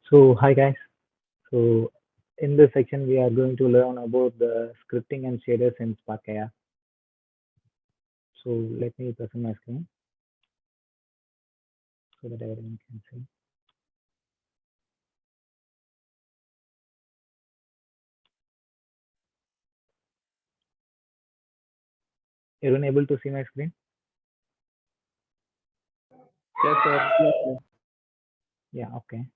So hi guys. So in this section we are going to learn about the scripting and shaders in Spark AI. So let me present my screen so that everyone can see. Everyone able to see my screen? Yes, sir. Yeah, okay.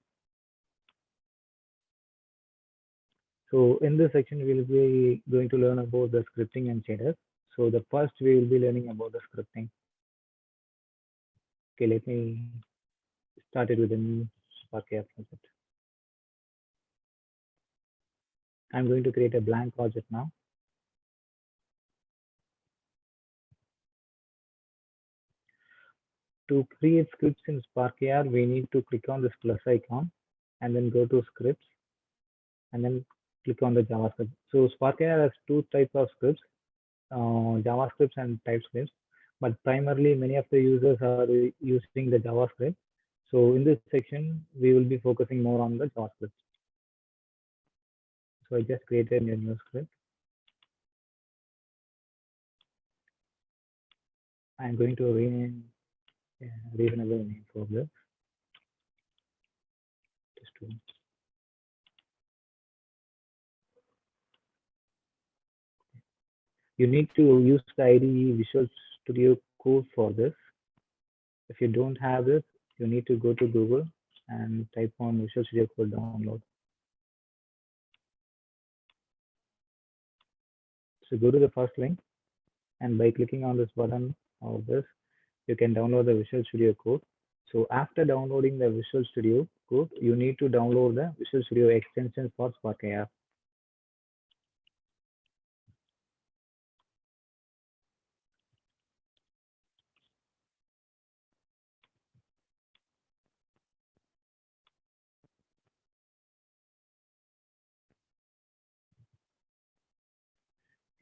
So in this section we will be going to learn about the scripting and shaders. So the first we will be learning about the scripting. Okay, let me start it with a new Spark AI project. I'm going to create a blank project now. To create scripts in Spark AI, we need to click on this plus icon and then go to scripts and then click on the JavaScript. So Spark AI has two types of scripts, JavaScripts and TypeScripts, but primarily many of the users are using the JavaScript. So in this section, we will be focusing more on the JavaScript. So I just created a new script. I'm going to rename reasonable name for this. Just to you need to use the IDE Visual Studio Code for this. If you don't have this, you need to go to Google and type on Visual Studio Code download. So go to the first link, and by clicking on this button or this, you can download the Visual Studio Code. So after downloading the Visual Studio Code, you need to download the Visual Studio extension for Spark AI.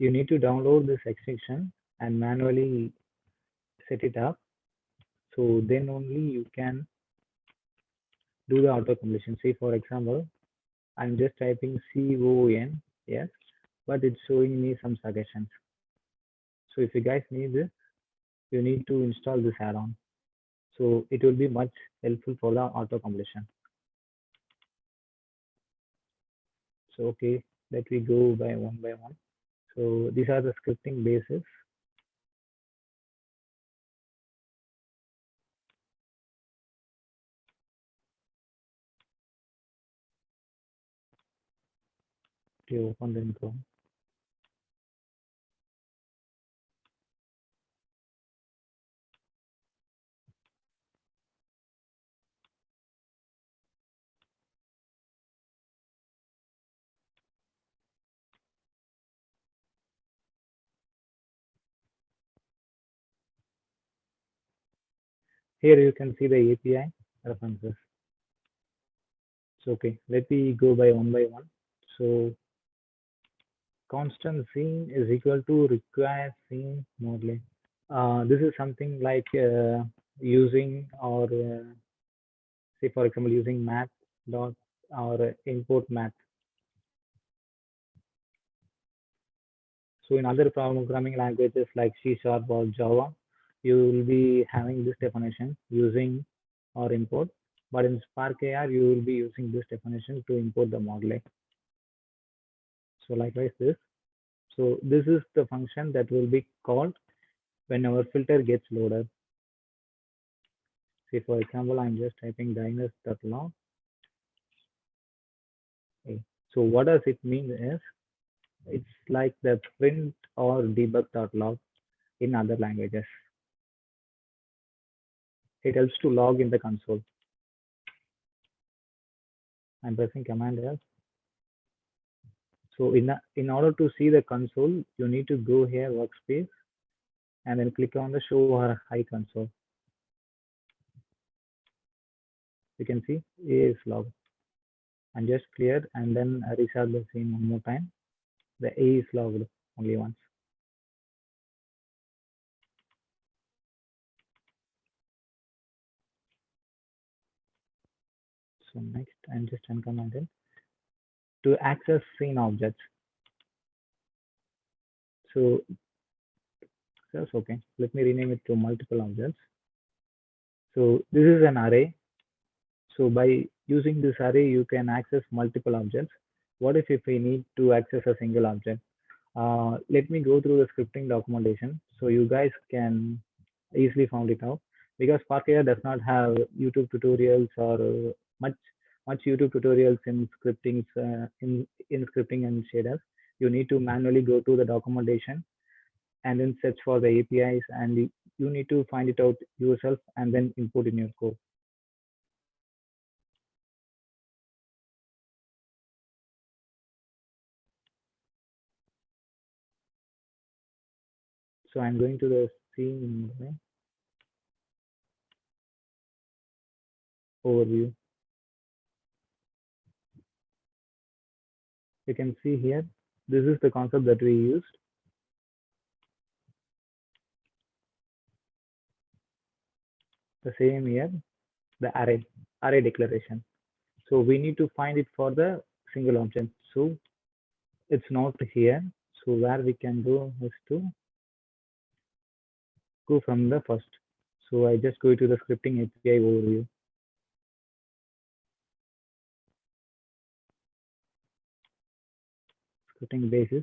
You need to download this extension and manually set it up. So then only you can do the auto completion. Say for example, I'm just typing CON, yes, but it's showing me some suggestions. So if you guys need this, you need to install this add-on. So it will be much helpful for the auto completion. So okay, let me go by one. So these are the scripting bases. To open the Chrome. Here you can see the API references. So okay, let me go by one. So constant scene is equal to require scene modeling. This is something like using or say for example using math dot or import math. So in other programming languages like C# or Java, you will be having this definition using or import, but in Spark AI you will be using this definition to import the modeling. So likewise this. So this is the function that will be called when our filter gets loaded. Say for example, I'm just typing diners.log. Okay. So what does it mean is it's like the print or debug.log in other languages. It helps to log in the console. I'm pressing Command F. So in order to see the console, you need to go here workspace and then click on the show or high console. You can see A is logged. And just clear and then restart the scene one more time. The A is logged only once. So So next, I'm just uncommented to access scene objects. So that's okay. Let me rename it to multiple objects. So this is an array. So by using this array, you can access multiple objects. What if we need to access a single object? Let me go through the scripting documentation so you guys can easily find it out, because Spark AI does not have YouTube tutorials or much much YouTube tutorials in scripting in scripting and shaders. You need to manually go to the documentation and then search for the APIs, and you need to find it out yourself and then input in your code. So I'm going to the scene overview. You can see here, this is the concept that we used. The same here, the array declaration. So we need to find it for the single object. So it's not here. So where we can go is to go from the first. So I just go to the scripting API overview. Scripting basis.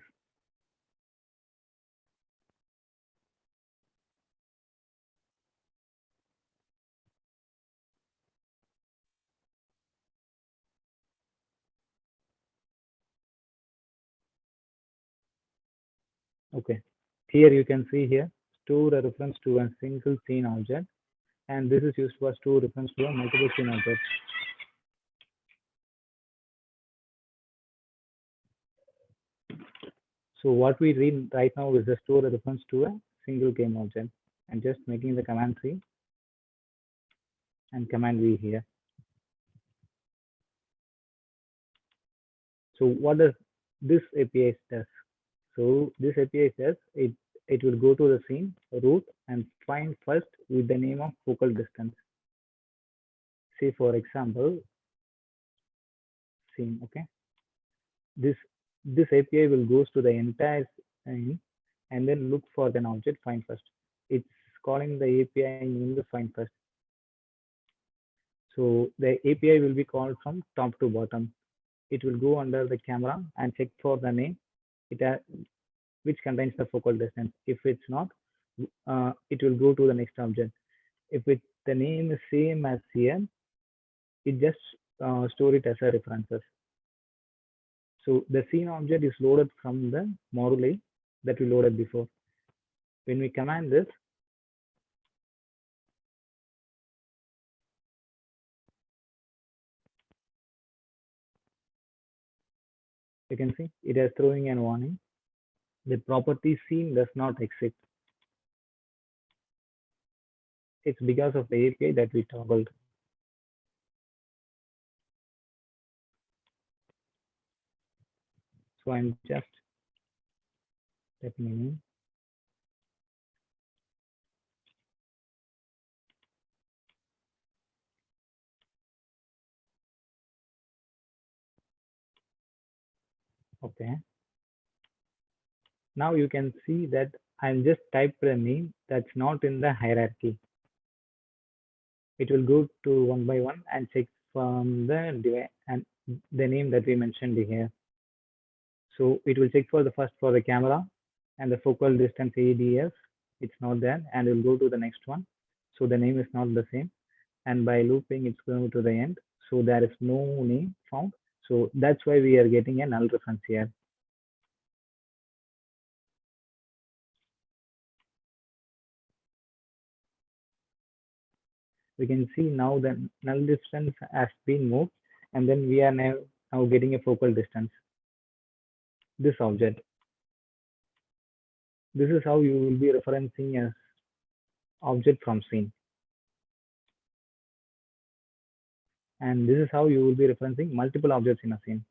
Okay. Here you can see here, store a reference to a single scene object. And this is used for store reference to a multiple scene object. So what we read right now is the store a reference to a single game object, and just making the command C and command V here. So what does this API does? So this API says it will go to the scene root and find first with the name of focal distance. Say for example, scene. Okay, this this API will goes to the entire scene and then look for an object find first. It's calling the API name the find first. So the API will be called from top to bottom. It will go under the camera and check for the name. It which contains the focal distance. If it's not, it will go to the next object. If the name is same as here, it just store it as a references. So the scene object is loaded from the module that we loaded before. When we command this, you can see it is throwing an warning. The property scene does not exist. It's because of the API that we toggled. So I'm just typing in. Okay. Now you can see that I'm just typed a name that's not in the hierarchy. It will go to one by one and check from the device and the name that we mentioned here. So it will check for the first for the camera and the focal distance ADS. It's not there, and it will go to the next one. So the name is not the same, and by looping, it's going to the end. So there is no name found. So that's why we are getting a null reference here. We can see now the null distance has been moved, and then we are now getting a focal distance. This object. This is how you will be referencing as object from scene. And this is how you will be referencing multiple objects in a scene.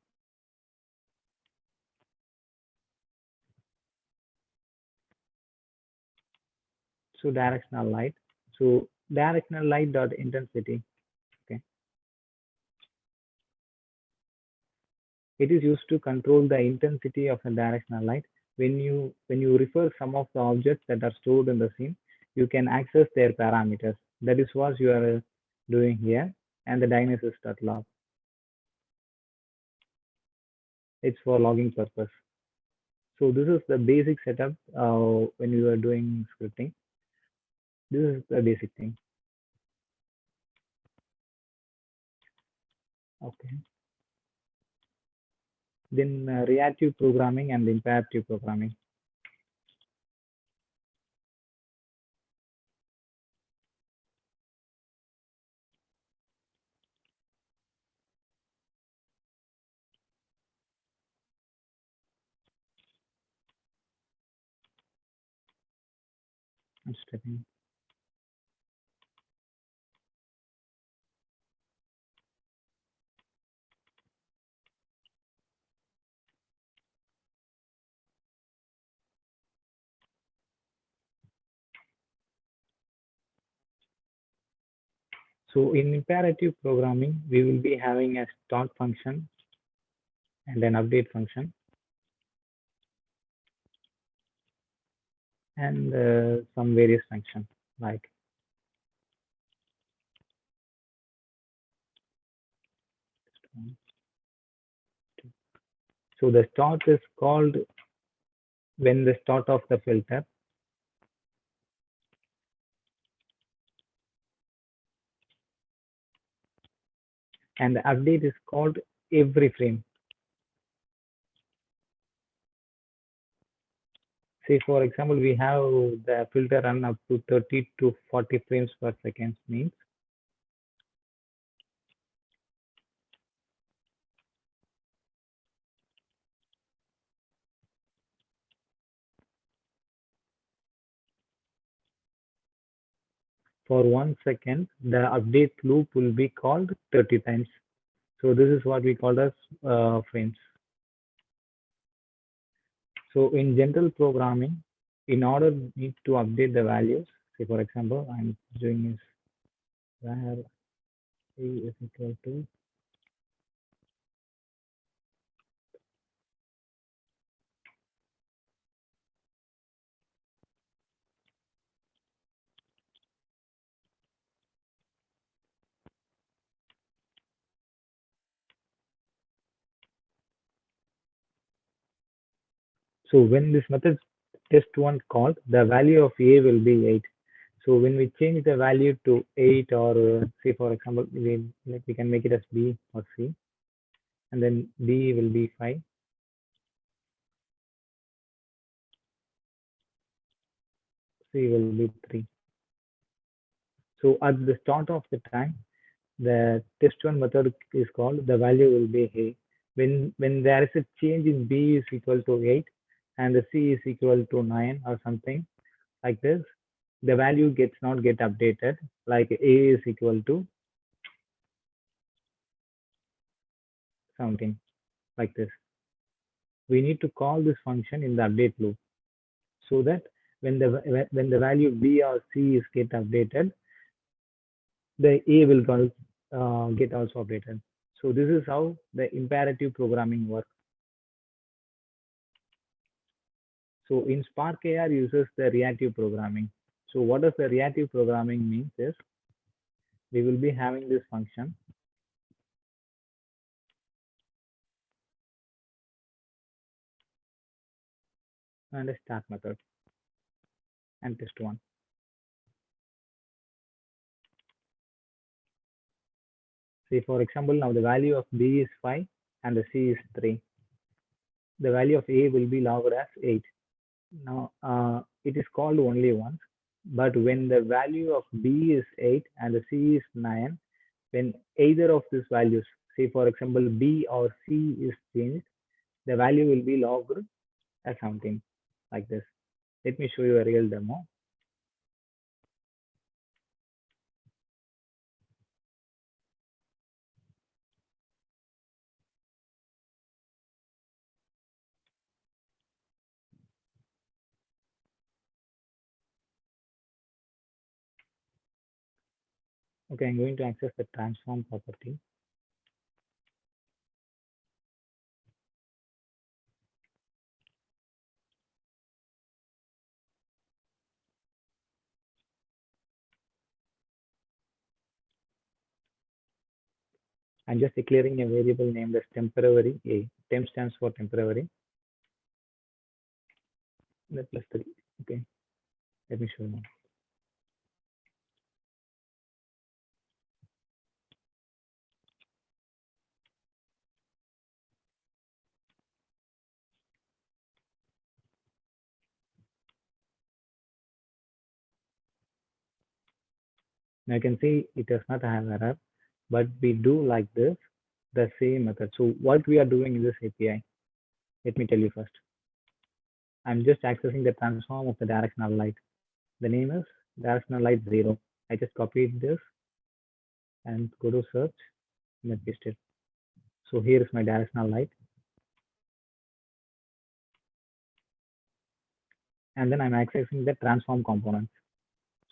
So directional light. So directional light dot intensity. Okay. It is used to control the intensity of a directional light. When you refer some of the objects that are stored in the scene, you can access their parameters. That is what you are doing here, and the diagnosis.log. It's for logging purpose. So this is the basic setup when you are doing scripting. This is the basic thing. Okay. Then reactive programming and imperative programming. I'm stepping. So in imperative programming, we will be having a start function and an update function, and some various functions like so the start is called when the start of the filter, and the update is called every frame. Say for example, we have the filter run up to 30 to 40 frames per second, means for 1 second, the update loop will be called 30 times. So this is what we call as frames. So in general programming, in order need to update the values, say for example, I'm doing is where a is equal to so when this method test1 called, the value of a will be 8. So when we change the value to 8 or say for example, we can make it as B or C, and then B will be 5, C will be 3. So at the start of the time, the test1 method is called, the value will be A. When there is a change in B is equal to 8 and the C is equal to 9 or something like this, the value gets not get updated, like A is equal to 17 like this. We need to call this function in the update loop so that when the value B or C is get updated, the A will get also updated. So this is how the imperative programming works. So in Spark AR uses the reactive programming. So what does the reactive programming means is we will be having this function and a start method and test1. Say for example, now the value of B is 5 and the C is 3. The value of A will be logged as 8. Now it is called only once, but when the value of B is 8 and the C is 9, when either of these values, say for example B or C is changed, the value will be logged as something like this. Let me show you a real demo. Okay, I'm going to access the transform property. I'm just declaring a variable named as temporary A. Temp stands for temporary. The plus 3. Okay, let me show you. Now you can see it does not have error, but we do like this, the same method. So what we are doing in this API, let me tell you first. I'm just accessing the transform of the directional light. The name is directional light 0. I just copied this and go to search and paste it. So here is my directional light. And then I'm accessing the transform component.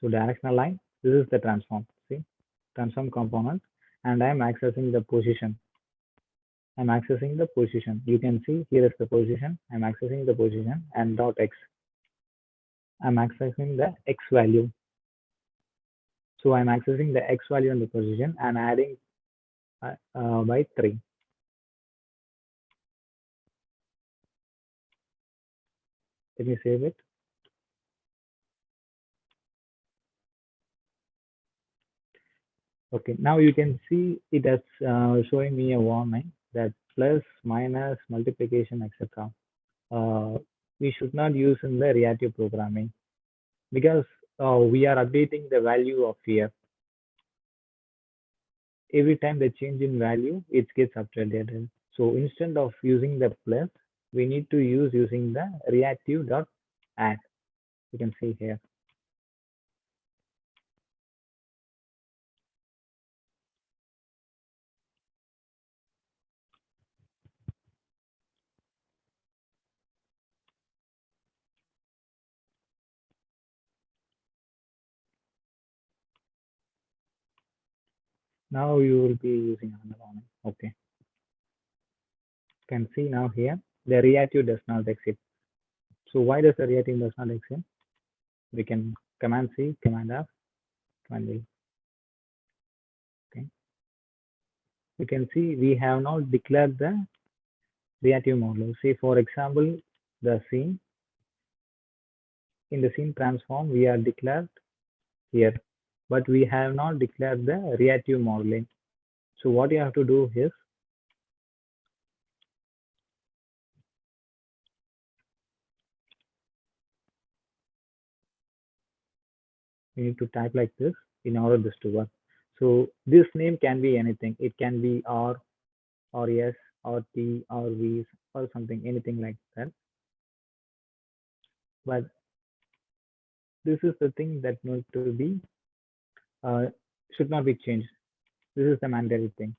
So directional line, this is the transform. See, transform component, and I'm accessing the position. I'm accessing the position. You can see here is the position. I'm accessing the position and dot x. I'm accessing the x value. So I'm accessing the x value in the position and adding by 3. Let me save it. Okay, now you can see it as showing me a warning that plus, minus, multiplication, etc. We should not use in the reactive programming because we are updating the value of here. Every time the change in value, it gets updated. So instead of using the plus, we need to use using the reactive dot add. You can see here. Now you will be using another one. Okay. You can see now here the reactive does not exist. So why does the reactive does not exist? We can command C, command F, command V. Okay. You can see we have now declared the reactive model. Say for example, the scene in the scene transform we are declared here, but we have not declared the reactive modeling. So what you have to do is you need to type like this in order this to work. So this name can be anything. It can be R or S or T or V or something, anything like that. But this is the thing that needs to be uh, should not be changed. This is the mandatory thing.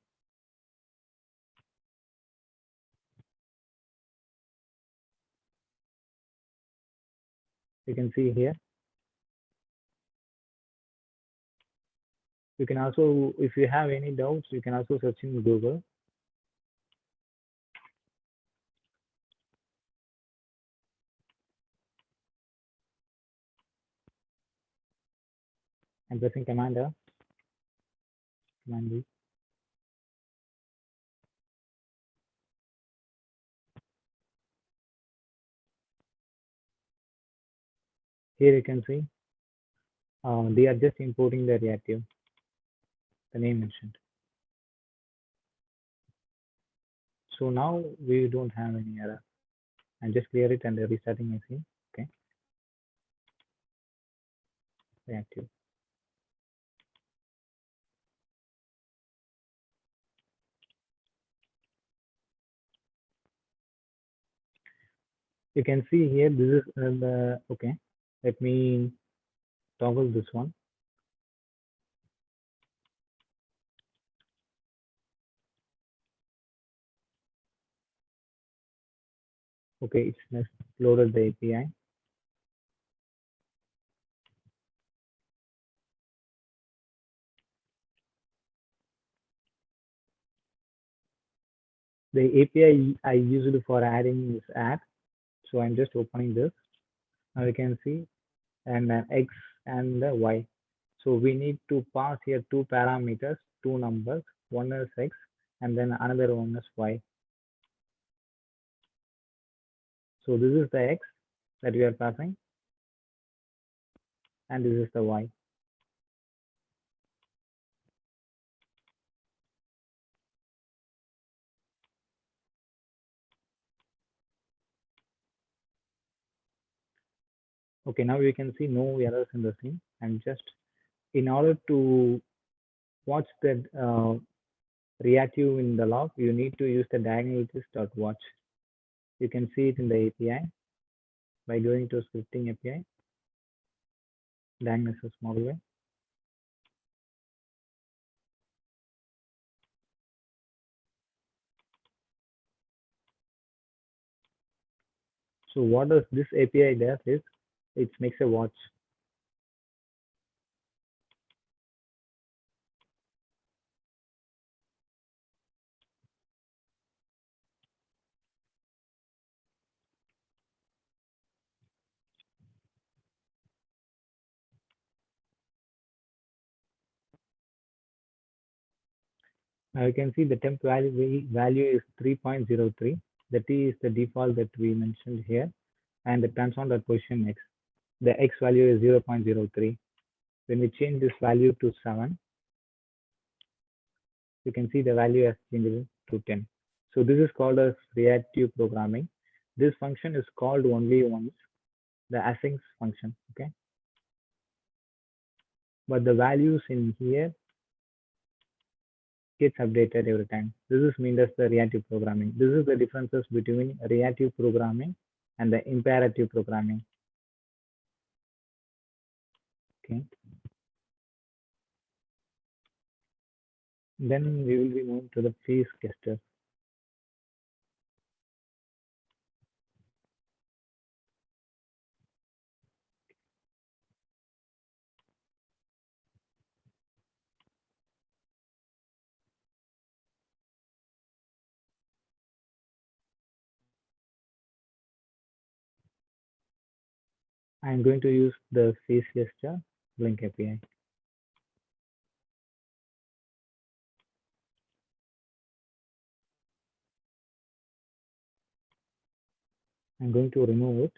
You can see here. You can also, if you have any doubts, you can also search in Google. I'm pressing Command R, Command V. Here you can see they are just importing the reactive, the name mentioned. So now we don't have any error. And just clear it and restarting my scene. Okay. Reactive. You can see here, this is the, okay. Let me toggle this one. Okay, it's loaded the API. The API I used for adding is add. So I'm just opening this. Now you can see and an X and the Y. So we need to pass here two parameters, two numbers. One is X and then another one is y. So this is the x that we are passing, and this is the y. Okay, now you can see no errors in the scene. And just in order to watch the reactive in the log, you need to use the diagnostic.watch. You can see it in the API by going to scripting API, diagnosis module. So what does this API does is it makes a watch. Now you can see the temp value is 3.03. The t is the default that we mentioned here, and the transform.position x. The x value is 0.03. When we change this value to 7, you can see the value has changed to 10. So this is called as reactive programming. This function is called only once, the async function, okay? But the values in here gets updated every time. This is meant as the reactive programming. This is the differences between reactive programming and the imperative programming. Okay. Then we will be moving to the phase gesture. I'm going to use the phase gesture Blink API. I'm going to remove it.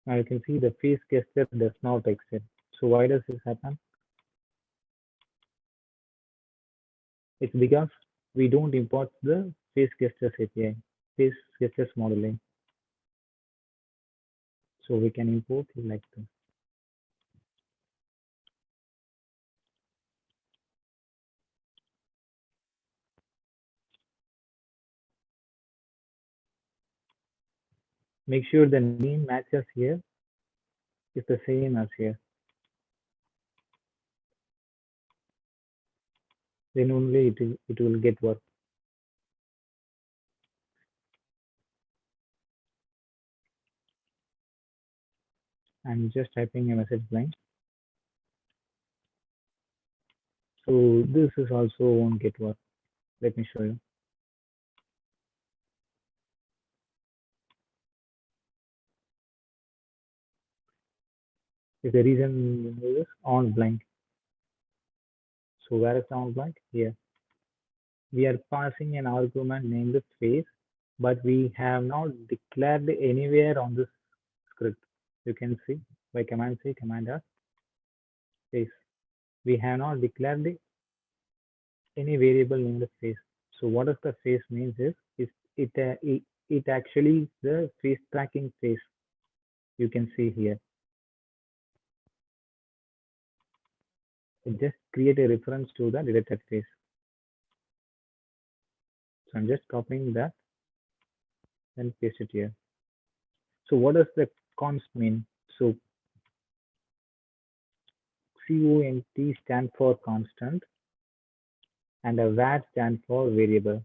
Now you can see the phase gesture does not exist. So why does this happen? It's because we don't import the phase gestures API, phase gestures modeling. So we can import it like this. Make sure the name matches here is the same as here. Then only it will get work. I'm just typing a message line. So this is also won't get work. Let me show you. If the reason is on blank. So where is the on blank? Here. We are passing an argument named phase, but we have not declared anywhere on this script. You can see by command C, command R, phase. We have not declared any variable named phase. So what does the phase means is it actually is the phase tracking phase. You can see here. It just create a reference to the detected phase. So I'm just copying that and paste it here. So what does the const mean? So CONT stand for constant and a var stand for variable.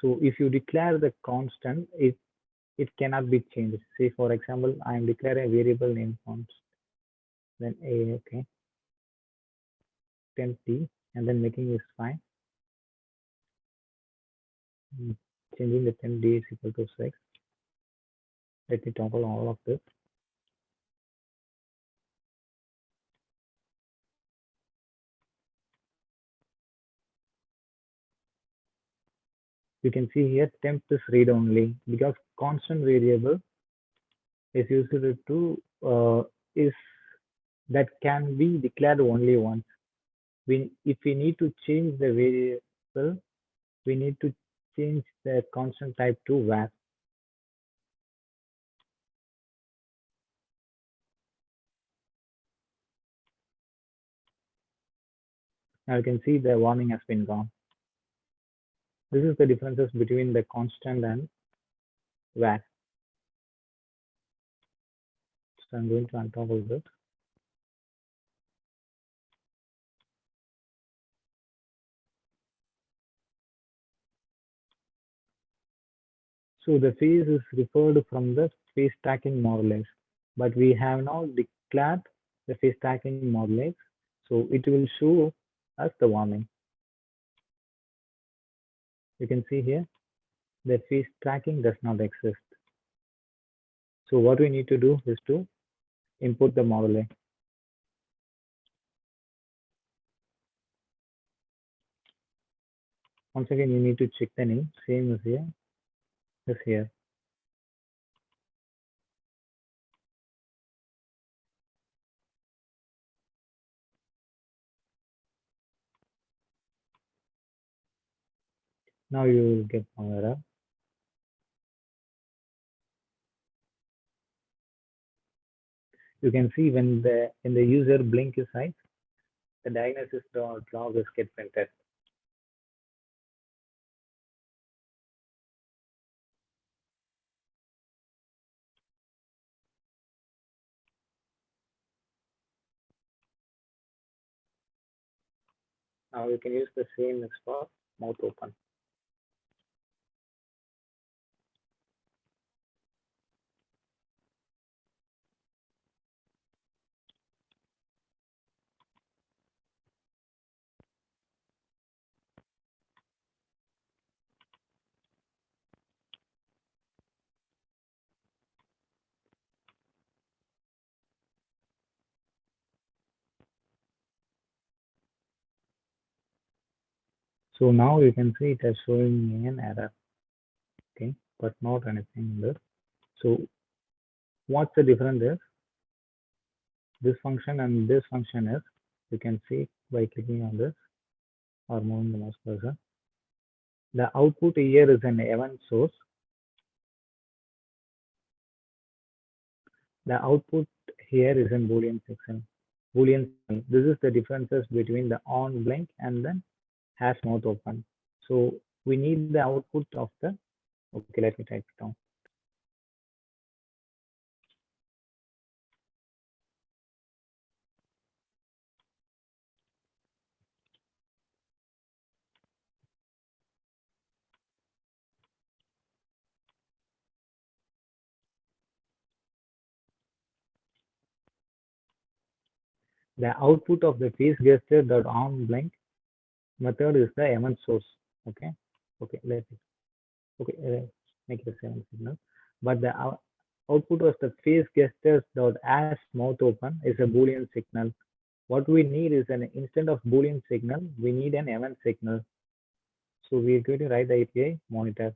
So if you declare the constant, it cannot be changed. Say for example, I am declaring a variable name const, then a okay, temp t, and then making is fine. mm, changing the temp d is equal to 6. Let me toggle all of this. You can see here temp is read only because constant variable is used to is that can be declared only once. If we need to change the variable, we need to change the constant type to var. Now you can see the warning has been gone. This is the differences between the constant and var. So I'm going to untoggle this. So the phase is referred from the phase tracking model, but we have now declared the phase tracking model, so it will show us the warning. You can see here the phase tracking does not exist. So what we need to do is to input the model. Once again, you need to check the name, same as here, as here. Now you will get no error. You can see when the user blink is high, the diagnosis.log is get printed. Now you can use the same as for mouth open. So now you can see it is showing me an error, okay, but not anything in this. So what's the difference is this function and this function is, you can see by clicking on this or moving the mouse cursor. The output here is an event source. The output here is in Boolean section. Boolean. This is the differences between the on blink and then hash mouth open. So we need the output of the. Okay, let me type it down. The output of the face gesture dot on blink method is the event source. Okay. Okay. Let me. Okay. Make it a 7 signal. But the output of the face gestures dot as mouth open is a Boolean signal. What we need is an instead of Boolean signal, we need an event signal. So we are going to write the API monitor.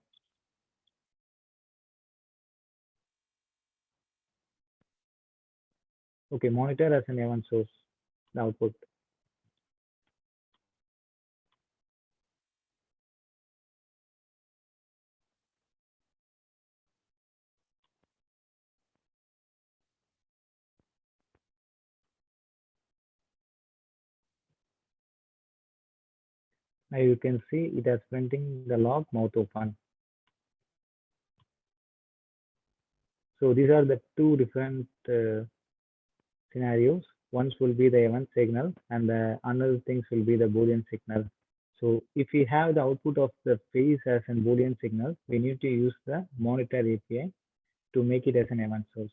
Okay, monitor as an event source, the output. Now you can see it is printing the log mouth open. So these are the two different scenarios. One will be the event signal and the another things will be the Boolean signal. So if we have the output of the face as a Boolean signal, we need to use the monitor API to make it as an event source.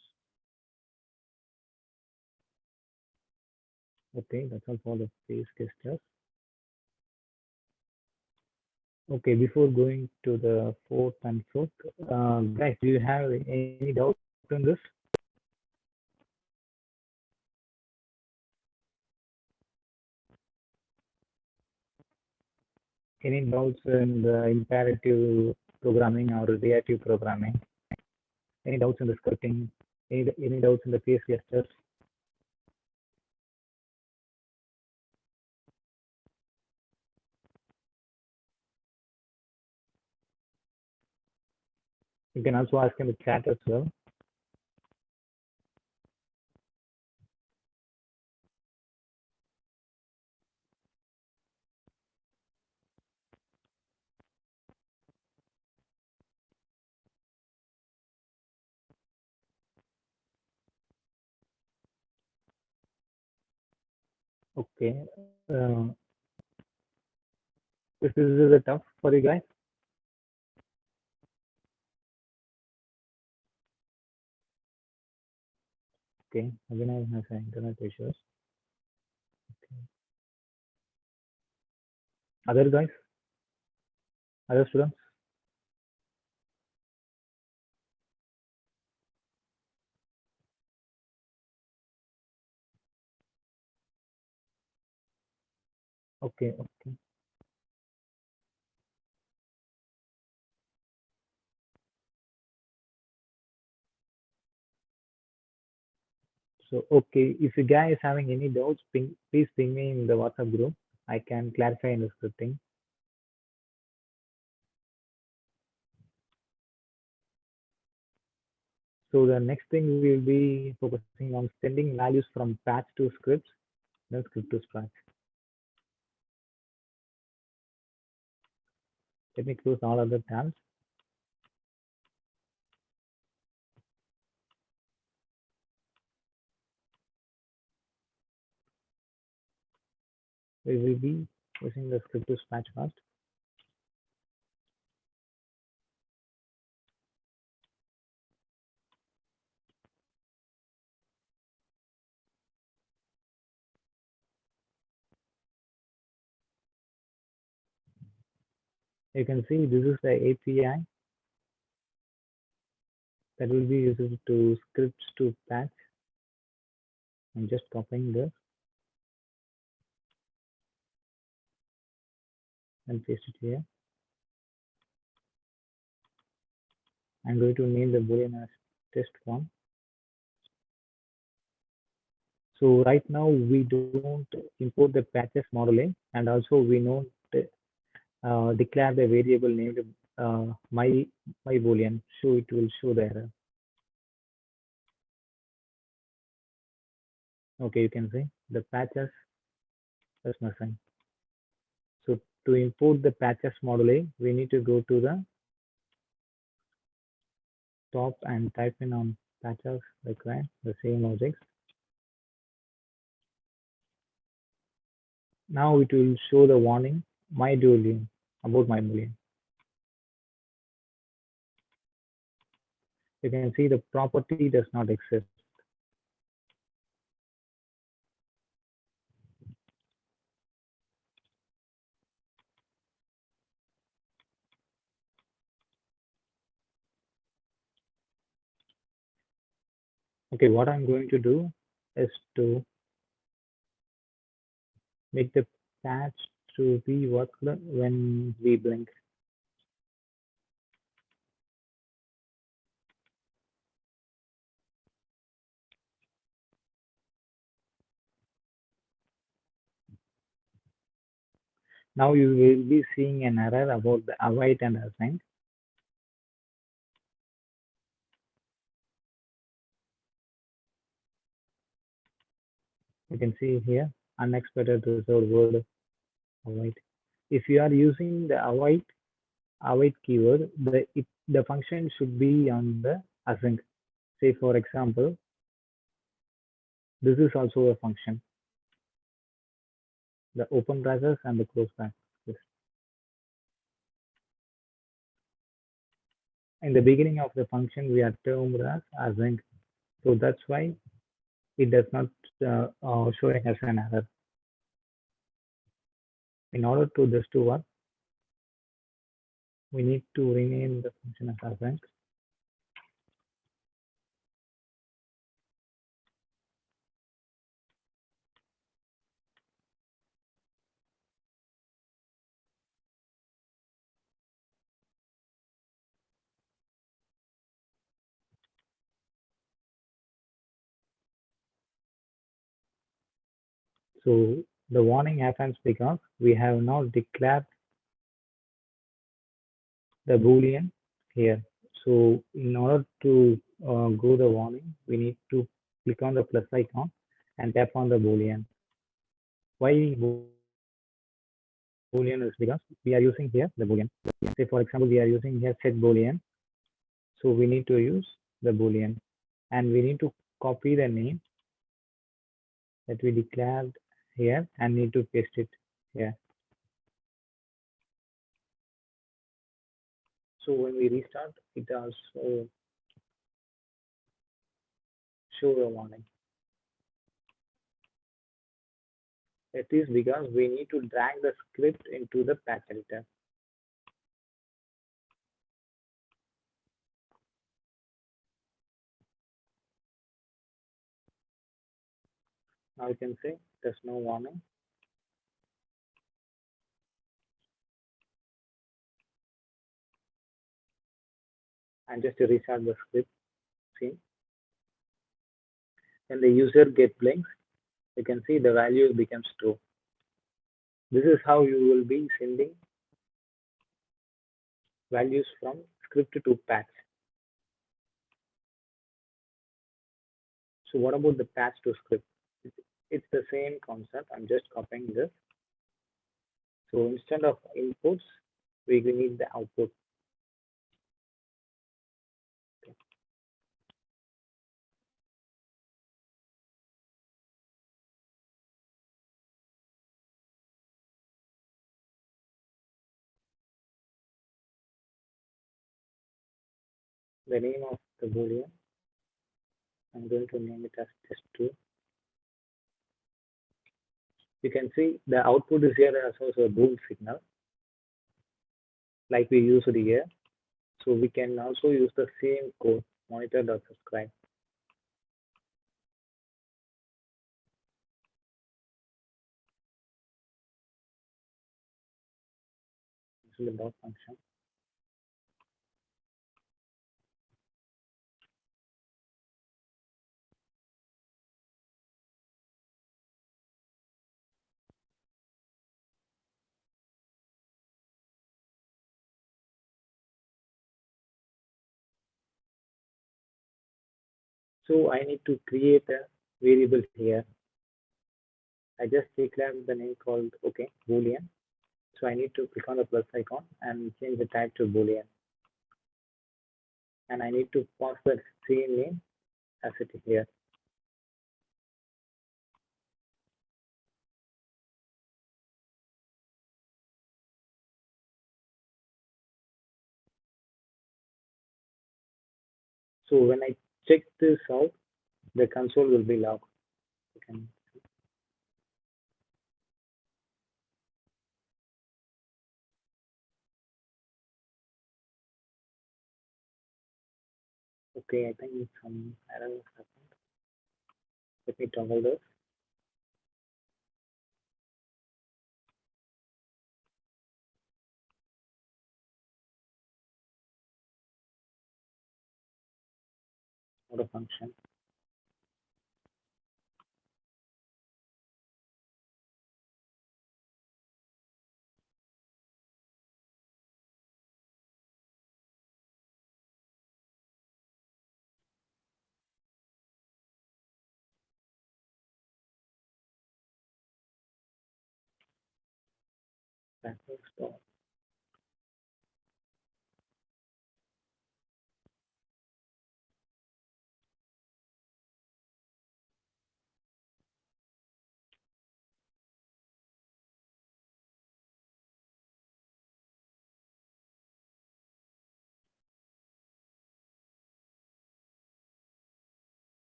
Okay, that's all for the face gestures. Okay, before going to the fourth and fifth, guys, do you have any doubt in this? Any doubts in the imperative programming or reactive programming? Any doubts in the scripting? Any doubts in the phase clusters? You can also ask in the chat as well. Okay. This is a tough for you guys. Okay. Abhinav has internet issues. Okay. Other guys, other students. Okay. Okay. So okay, if you guys having any doubts, please ping me in the WhatsApp group. I can clarify in the scripting. So the next thing we will be focusing on sending values from patch to scripts, then script to patch. Let me close all other tabs. We will be using the script to patch first. You can see this is the API that will be used to scripts to patch. I'm just copying this and paste it here. I'm going to name the boolean as test1. So right now we don't import the patches model in, and also we don't declare the variable named my boolean, so it will show the error. Okay, you can see the patches is missing. So to import the patches module, we need to go to the top and type in on patches required the same objects. Now it will show the warning my boolean about my boolean. You can see the property does not exist. Okay, what I'm going to do is to make the patch to be worked when we blink. Now you will be seeing an error about the await and assign. You can see here unexpected reserved word await. If you are using the await keyword, the function should be on the async. Say for example, this is also a function, the open braces and the close braces. In the beginning of the function, we are termed as async, so that's why it does not showing as an error. In order to this to work, We need to rename the function as event. So the warning happens because we have now declared the boolean here. So in order to go the warning, we need to click on the plus icon and tap on the boolean. Why boolean is because we are using here the boolean. Say for example, we are using here set boolean. So we need to use the boolean and we need to copy the name that we declared here and need to paste it here. So when we restart, it also show a warning. It is because we need to drag the script into the patch editor. Now you can say there's no warning. And just to restart the script, see, when the user get blinks, you can see the value becomes true. This is how you will be sending values from script to patch. So what about the patch to script? It's the same concept. I'm just copying this. So instead of inputs, we need the output. The name of the boolean, I'm going to name it as test2. You can see the output is here as also a bool signal, like we used here. So we can also use the same code, monitor.subscribe. This is the dot function. So I need to create a variable here. I just declared the name called boolean. So I need to click on the plus icon and change the type to boolean. And I need to pass the same name as it is here. So when I check this out, the console will be logged. Okay, I think some error has happened. Let me toggle this. Not a function. That will stop.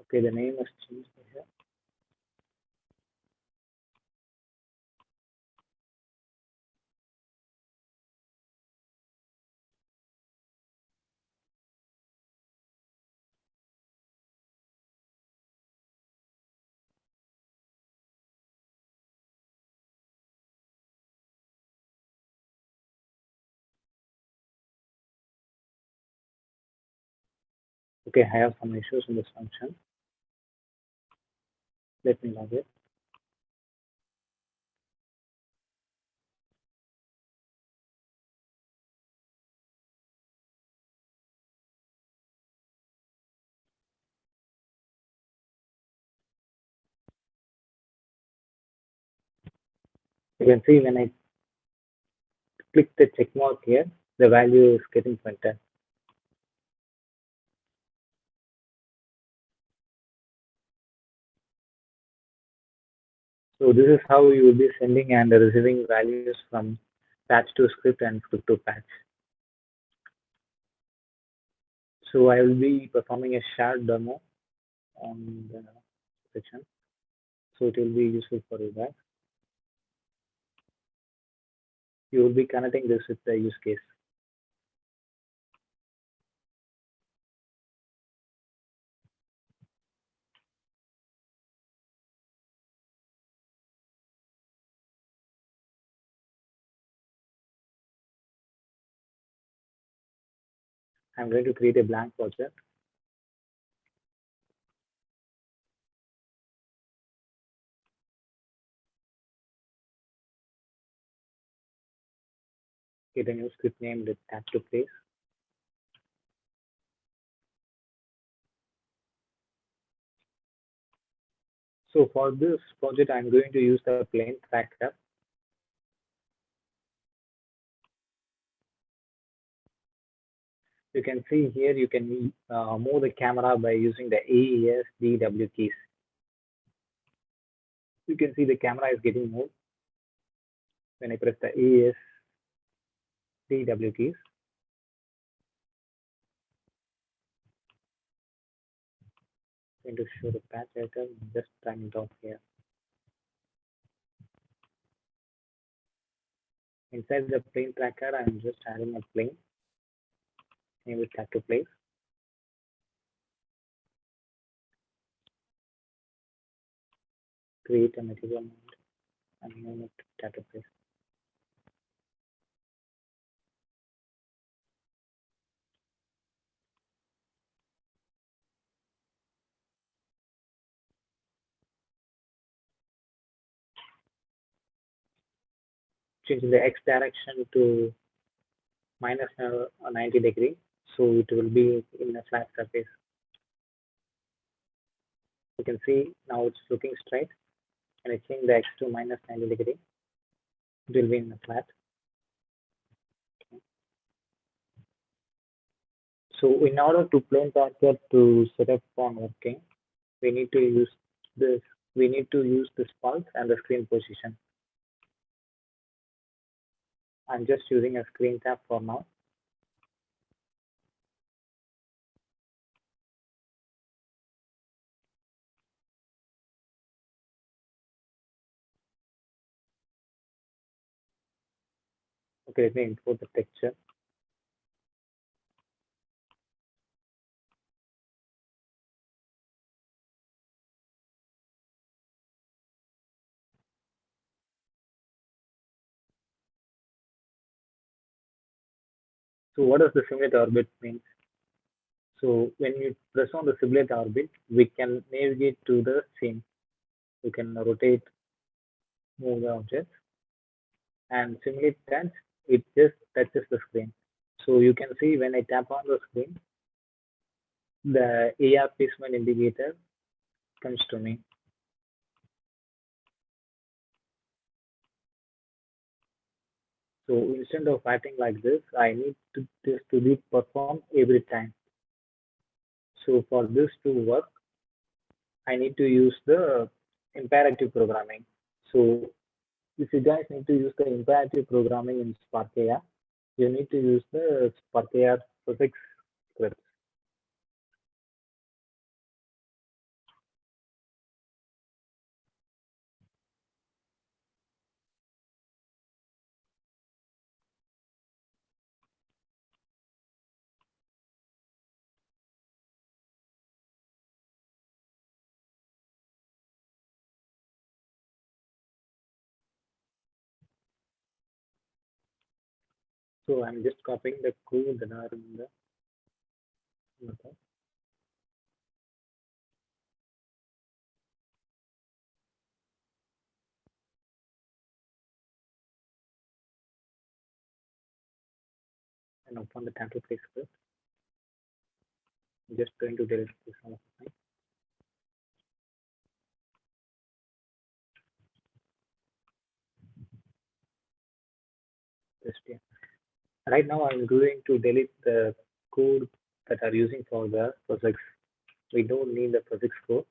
Okay, the name is changed here. Okay, I have some issues in this function. Let me log it. You can see when I click the check mark here, the value is getting printed. So this is how you will be sending and receiving values from patch to script and script to patch. So I will be performing a shared demo on the section. So it will be useful for you guys. You will be connecting this with the use case. I'm going to create a blank project. Get a new script named tap to place. So for this project, I'm going to use the plane tracker. You can see here, you can move the camera by using the AES DW keys. You can see the camera is getting moved when I press the AES DW keys. I'm going to show the patch item, just turn it off here. Inside the plane tracker, I'm just adding a plane. Name it tap to place. Create a material mount and name it tap to place. Changing the X direction to minus 90 degree. So it will be in a flat surface. You can see now it's looking straight. And I change the X to minus 90 degree. It will be in a flat. Okay. So in order to plane tracker to set up on working, we need to use this. We need to use this pulse and the screen position. I'm just using a screen tap for now. Okay, let me import the texture. So what does the simulate orbit mean? So when you press on the simulate orbit, we can navigate to the scene. We can rotate, move the object, and simulate touch. It just touches the screen. So you can see when I tap on the screen, the AR placement indicator comes to me. So instead of acting like this, I need this to be performed every time. So for this to work, I need to use the imperative programming. So if you guys need to use the imperative programming in Spark AI, you need to use the Spark AI physics scripts. So I'm just copying the code that are in the method and open the template script. I'm just going to delete this one of the just yeah. Right now I'm going to delete the code that are using for the physics. We don't need the physics code.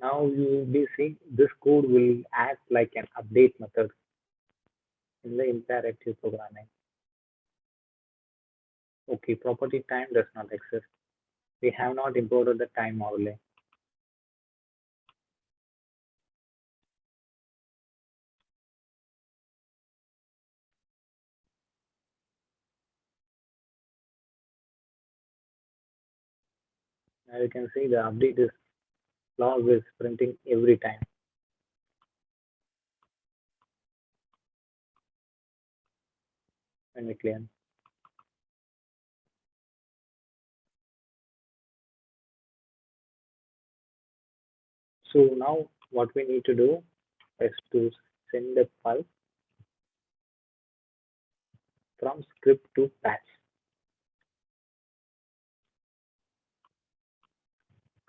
Now you will be seeing this code will act like an update method in the interactive programming. Okay, property time does not exist. We have not imported the time overlay. Now you can see the update is log is printing every time when we clear. So now what we need to do is to send the file from script to patch.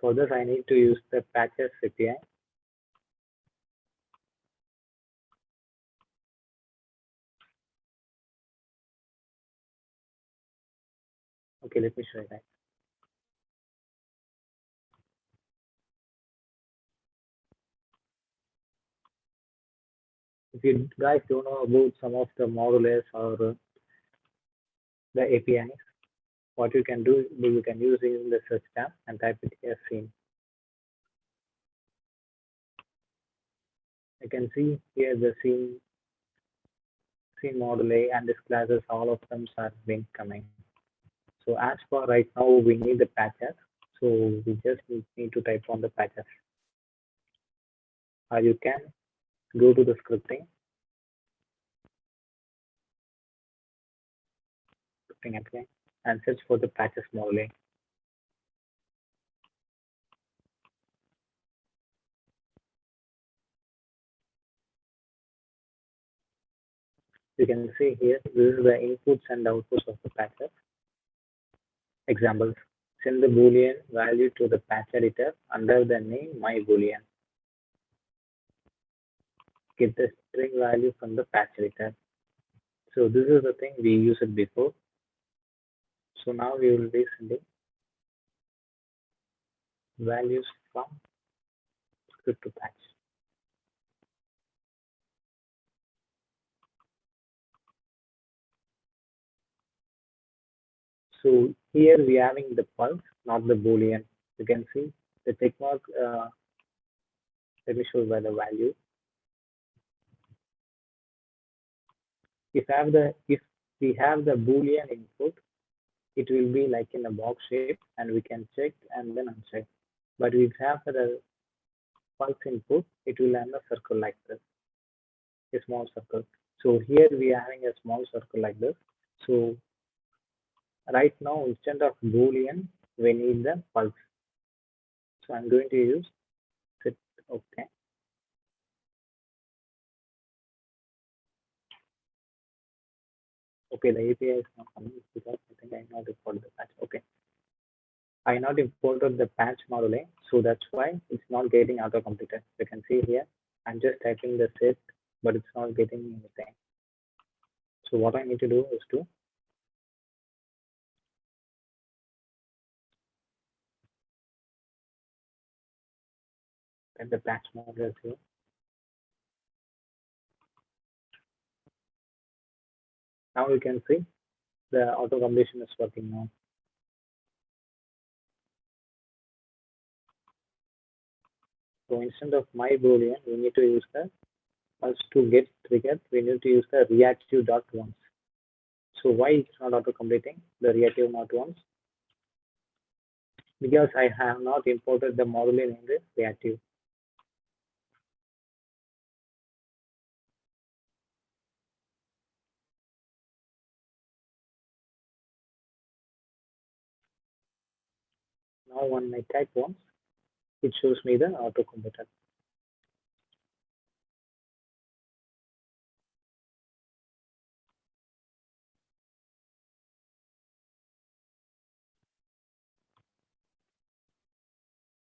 For this, I need to use the patches API. Okay, let me show you that. If you guys don't know about some of the modules or the APIs, what you can do, you can use in the search tab and type it as scene. You can see here the scene module and this classes, all of them are been coming. So as for right now, we need the patches. So we just need to type on the patches. Or you can go to the scripting API and search for the patches module. You can see here, this is the inputs and outputs of the patches. Examples, send the boolean value to the patch editor under the name my boolean. Get the string value from the patch editor. So this is the thing we used it before. So now we will be sending values from script to patch. So here we are having the pulse, not the boolean. You can see the check mark. Let me show you by the value. If we have the boolean input, it will be like in a box shape, and we can check and then uncheck. But if we have the pulse input, it will end a circle like this, a small circle. So here we are having a small circle like this. So right now, instead of boolean, we need the pulse. So I'm going to use set. Okay. Okay, the API is not coming because I think I not imported the patch. Okay. I not imported the patch module, so that's why it's not getting auto completed. You can see here, I'm just typing the set, but it's not getting anything. So what I need to do is to get the patch module here. Now you can see the auto completion is working now. So instead of my boolean, we need to use the once to get triggered, we need to use the reactive dot once. So why it's not auto completing the reactive not once? Because I have not imported the module in the reactive. Now when I type once, it shows me the auto completer.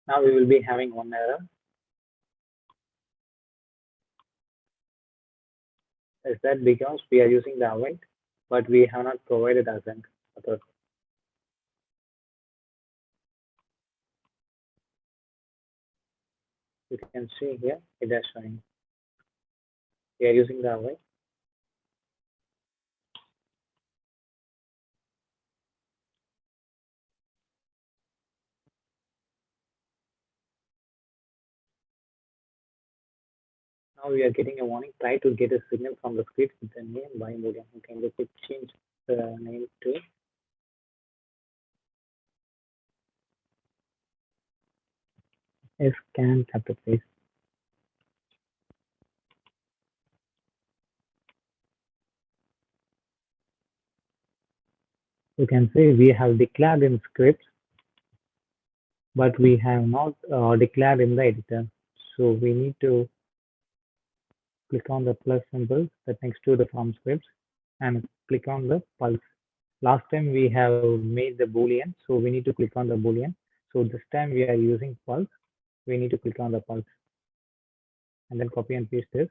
Now we will be having one error. Is that because we are using the await, but we have not provided async method. You can see here it is showing. We are using the await. Now we are getting a warning. Try to get a signal from the script with the name by boolean. Okay, let me change the name to scan chapter please. You can see we have declared in script, but we have not declared in the editor. So we need to click on the plus symbol that next to the from scripts and click on the pulse. Last time we have made the boolean, so we need to click on the boolean. So this time we are using pulse. We need to click on the pulse and then copy and paste this.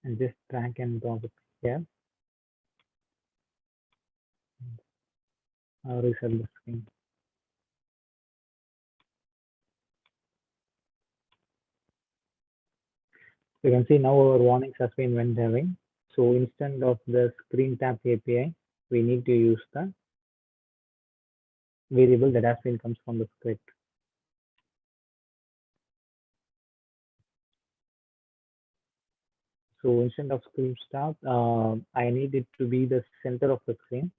And just drag and drop it here. Reset the screen. You can see now our warnings has been went away. So instead of the screen tap API, we need to use the variable that has been comes from the script. So instead of screen start, I need it to be the center of the screen.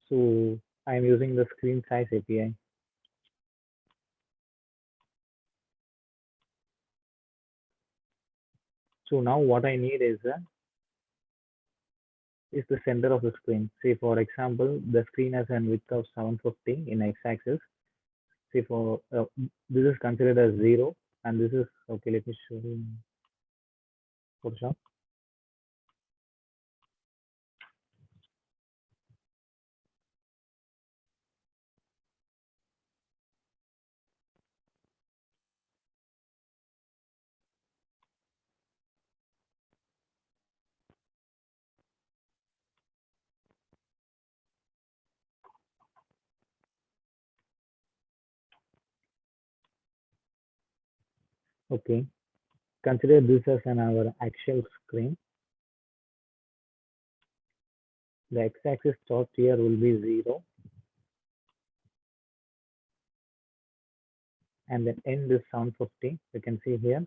So I'm using the screen size API. So now what I need is the center of the screen. Say for example, the screen has a width of 750 in x-axis. Say for this is considered as 0, and this is okay. Let me show you Photoshop. Okay, consider this as our actual screen. The x-axis start here will be 0, and then end is 750. You can see here.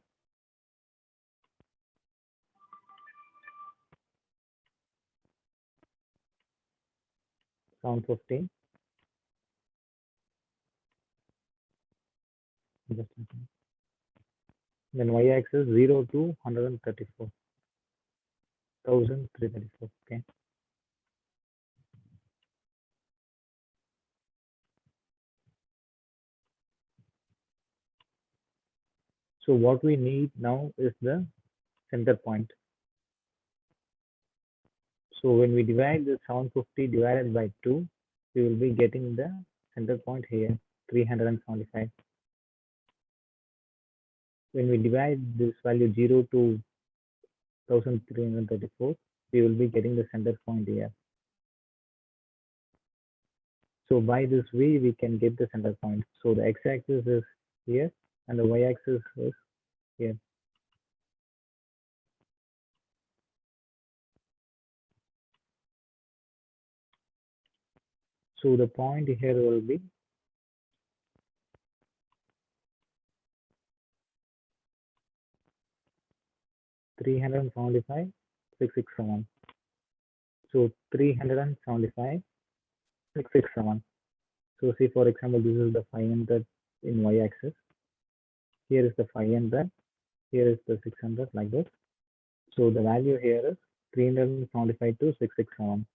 Sound 50. Then y-axis 0 to 134. 1334. Okay. So what we need now is the center point. So when we divide the 750 divided by 2, we will be getting the center point here, 375. When we divide this value 0 to 1334, we will be getting the center point here. So by this way, we can get the center point. So the x-axis is here and the y-axis is here. So the point here will be 375, 667. So 375, 667. So see, for example, this is the 500 in y-axis. Here is the 500. Here is the 600, like this. So the value here is 375 to 667.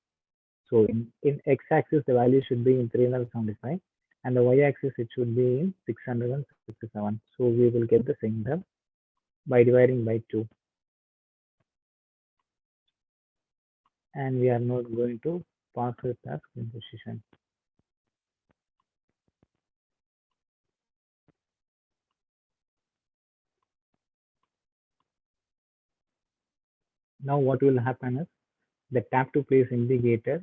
So in x-axis, the value should be in 375, and the y-axis, it should be in 667. So we will get the signal by dividing by 2. And we are not going to pass it as composition. Now what will happen is the tap to place indicator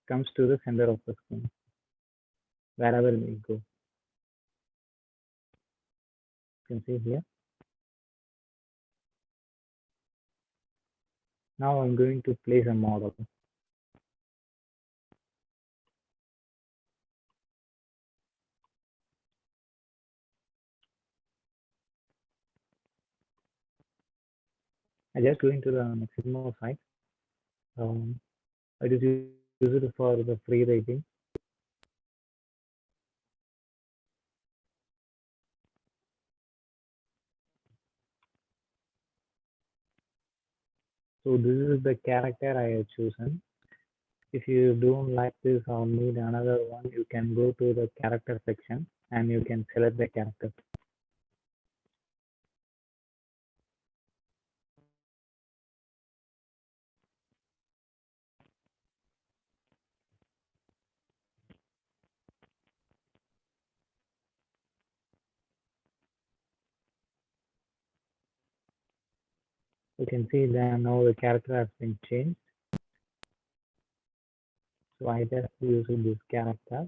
comes to the center of the screen, wherever we go. You can see here. Now I'm going to place a model. I just going to the Maximo site. I just use it for the free rating. So this is the character I have chosen. If you don't like this or need another one, you can go to the character section and you can select the character. You can see that now the character has been changed. So I just use this character.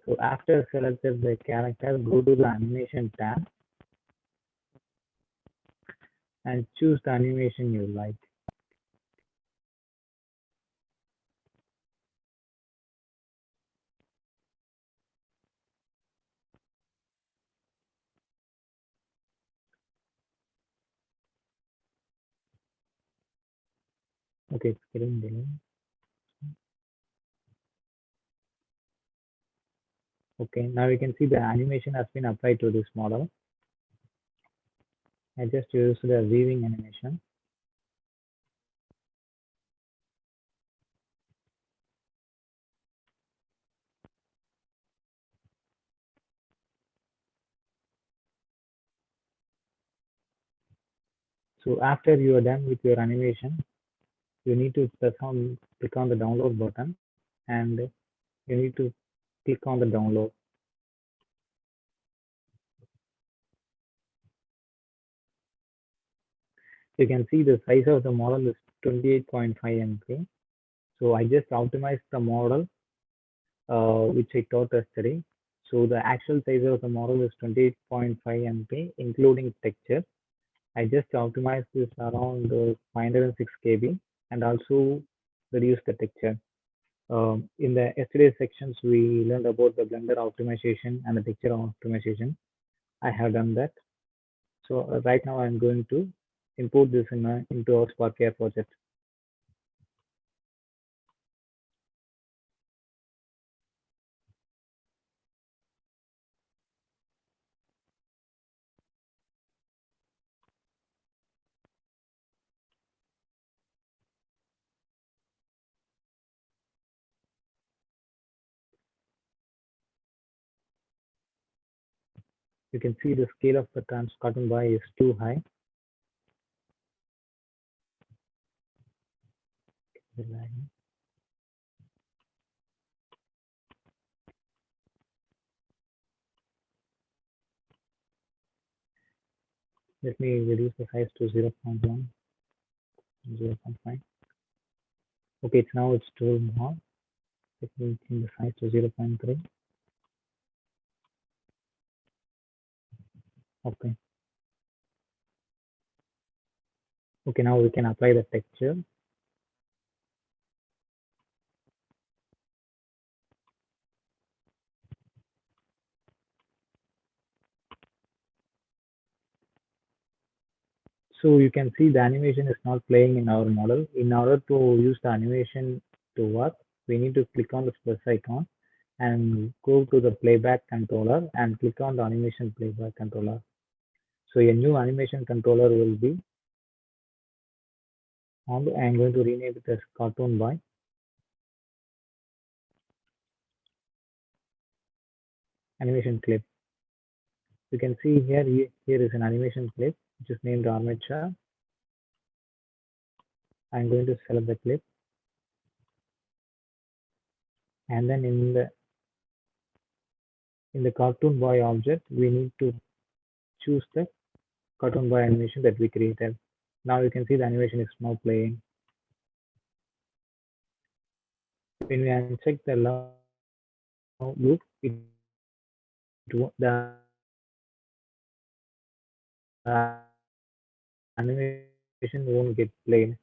So after selected the character, go to the animation tab and choose the animation you like. Okay, it's getting delayed. Okay, now you can see the animation has been applied to this model. I just used the weaving animation. So after you are done with your animation, you need to click on the download button and you need to click on the download. You can see the size of the model is 28.5 MB. So I just optimized the model, which I taught yesterday. So the actual size of the model is 28.5 MB, including texture. I just optimized this around 506 KB and also reduce the texture. In the yesterday sections, we learned about the Blender optimization and the texture optimization. I have done that. So right now I'm going to import this into our Spark AI project. You can see the scale of the cartoon boy is too high. Let me reduce the size to 0.1, 0.5. Okay, it's too small. Let me change the size to 0.3. Okay. Okay, now we can apply the texture. So you can see the animation is not playing in our model. In order to use the animation to work, we need to click on the plus icon and go to the playback controller and click on the animation playback controller. So a new animation controller will be on. I'm going to rename it as cartoon by animation clip. You can see here is an animation clip which is named armature. I'm going to select the clip, and then in the cartoon boy object we need to choose the cartoon boy animation that we created. Now you can see the animation is now playing. When we uncheck the loop, the animation won't get played.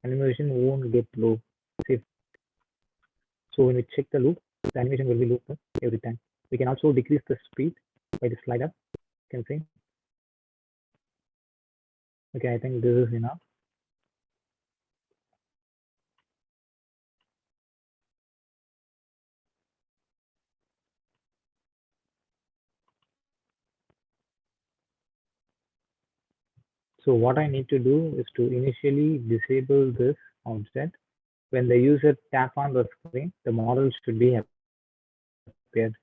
Animation won't get loop. See, so when we check the loop, the animation will be looped every time. We can also decrease the speed by the slider. You can see. Okay, I think this is enough. So what I need to do is to initially disable this object. When the user tap on the screen, the model should be appeared.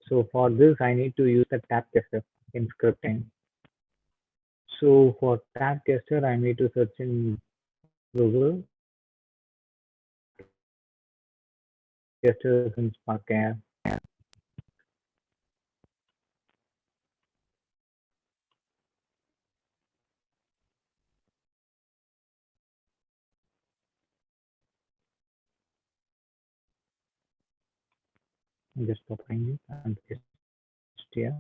So for this, I need to use the tap gesture in scripting. So for tap gesture, I need to search in Google tap gestures in Spark Air. I'm just copying it and paste here.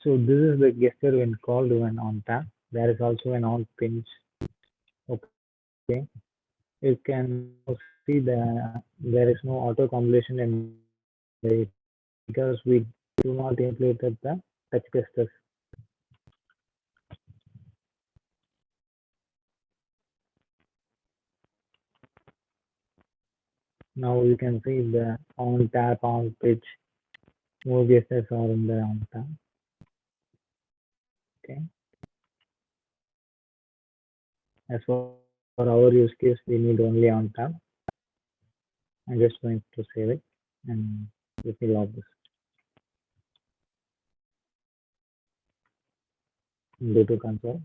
So this is the gesture when called when on tap. There is also an on pinch. Okay, you can now see there is no auto completion in the because we do not implemented the touch gestures. Now you can see the on tap, on pitch, more gestures are in the on tap. Okay. As for our use case, we need only on tap. I'm just going to save it and let me log this. Go to console.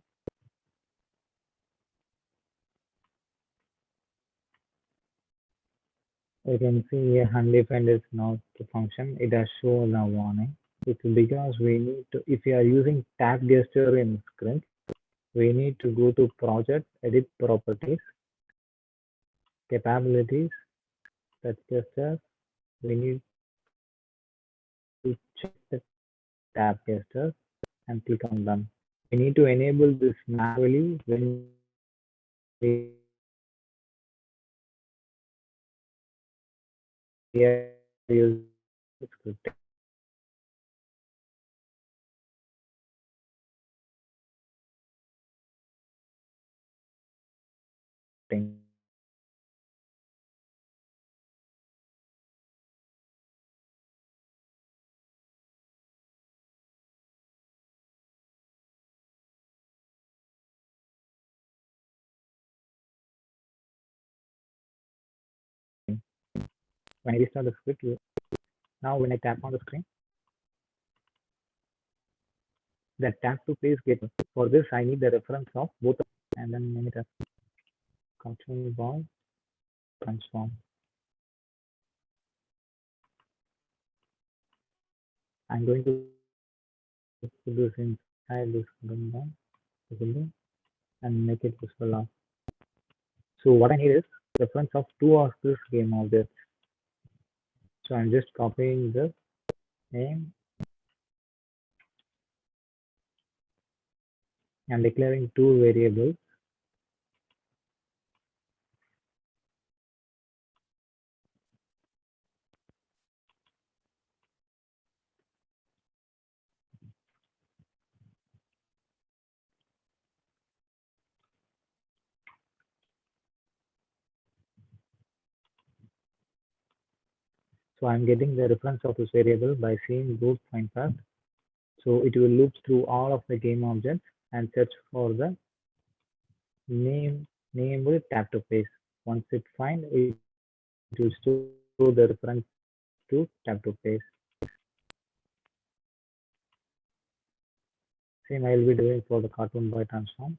You can see here undefined is not the function. It has shown a warning. It's because we need to, if you are using tap gesture in script, we need to go to project, edit properties, capabilities, touch gesture. We need to check the tab gesture and click on done. We need to enable this manually when we are using scripting. When I restart the script, now when I tap on the screen, the tap to place get. For this, I need the reference of both, and then name it as control bar transform. I'm going to put this inside this window and make it useful now. So what I need is reference of two of this game objects. So I'm just copying the name and declaring two variables. So I'm getting the reference of this variable by saying root find path. So it will loop through all of the game objects and search for the name named tap to place. Once it finds, it will store the reference to tap to place. Same I will be doing for the cartoon boy transform.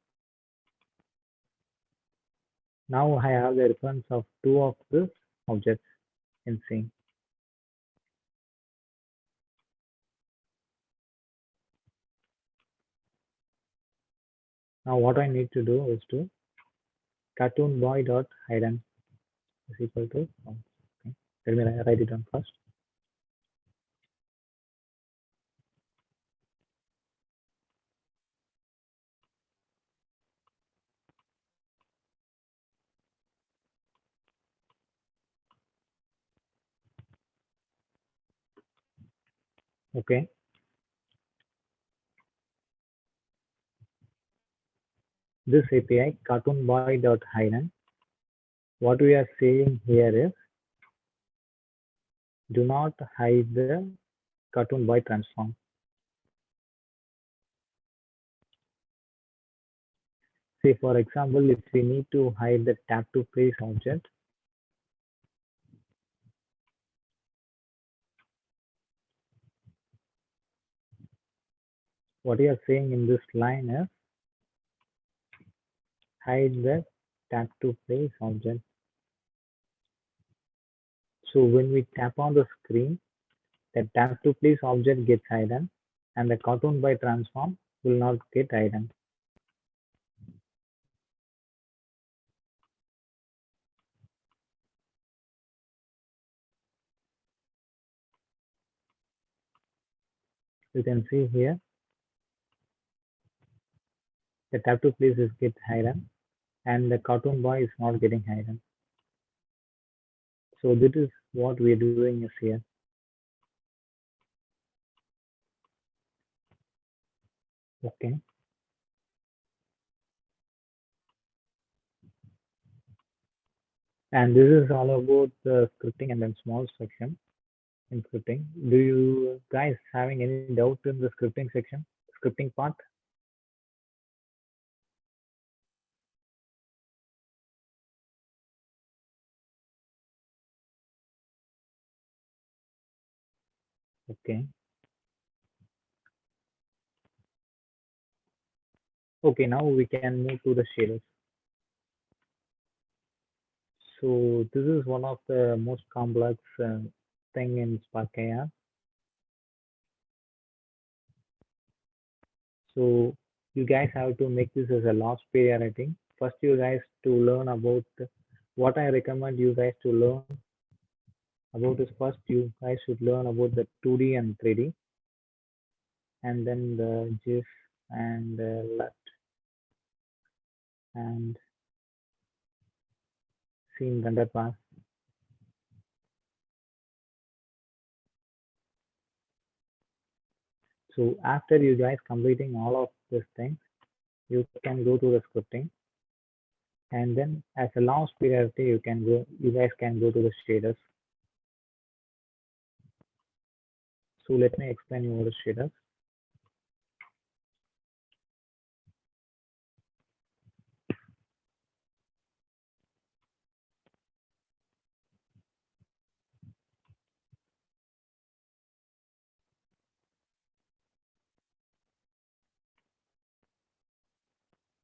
Now I have the reference of two of the objects in scene. Now what I need to do is to cartoon boy dot hidden is equal to okay. Let me write it down first. Okay. This API cartoon boy dot hidden. What we are saying here is do not hide the cartoon boy transform. Say for example, if we need to hide the tap to place object, what you are saying in this line is hide the tap to place object. So when we tap on the screen, the tap to place object gets hidden and the cartoon by transform will not get hidden. You can see here the tap to place is get hidden and the cartoon boy is not getting hidden. So this is what we are doing is here. Okay. And this is all about the scripting and then small section in scripting. Do you guys having any doubt in the scripting section, scripting part? Okay. Okay, now we can move to the shaders. So this is one of the most complex thing in Spark AI. So you guys have to make this as a last priority. First, you guys to learn about what I recommend you guys to learn about is first you guys should learn about the 2D and 3D, and then the GIF and LUT and scene render path. So after you guys completing all of these things, you can go to the scripting, and then as a last priority, you guys can go to the shaders. So let me explain you what is shaders.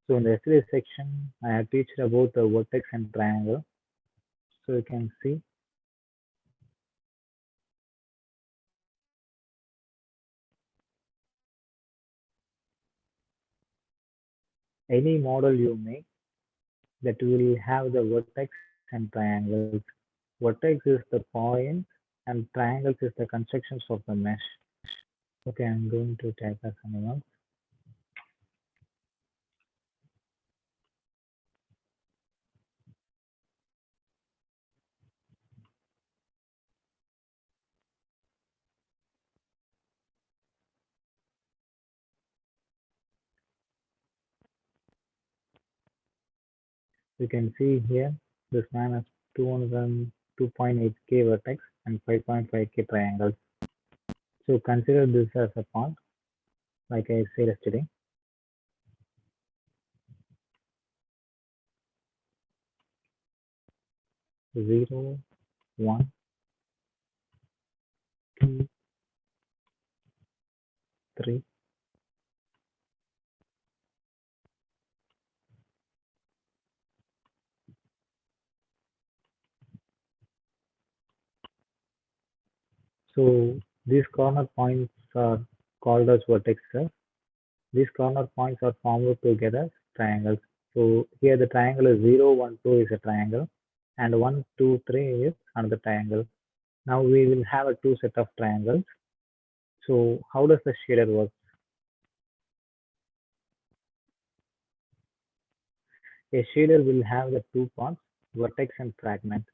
So in the yesterday section, I have teached about the vertex and triangle. So you can see any model you make that will have the vertex and triangles. Vertex is the point and triangles is the constructions of the mesh. Okay, I'm going to type as anyone. You can see here this man has 202.8k vertex and 5.5K triangles. So consider this as a point, like I said yesterday. 0, 1, 2, 3. So these corner points are called as vertexes. These corner points are formed together triangles. So here the triangle is 0, 1, 2 is a triangle, and 1, 2, 3 is another triangle. Now we will have a two set of triangles. So how does the shader work? A shader will have the two parts, vertex and fragment,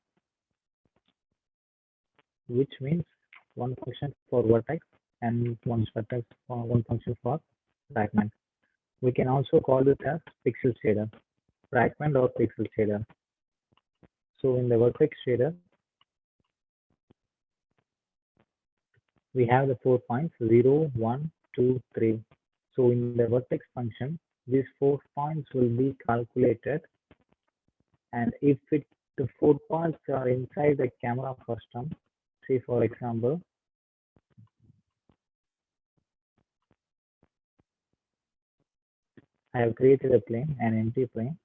which means one function for vertex and one function for fragment. We can also call it as pixel shader, fragment or pixel shader. So in the vertex shader, we have the 4 points 0, 1, 2, 3. So in the vertex function, these 4 points will be calculated, and if the 4 points are inside the camera custom, say for example, I have created a plane, an empty plane,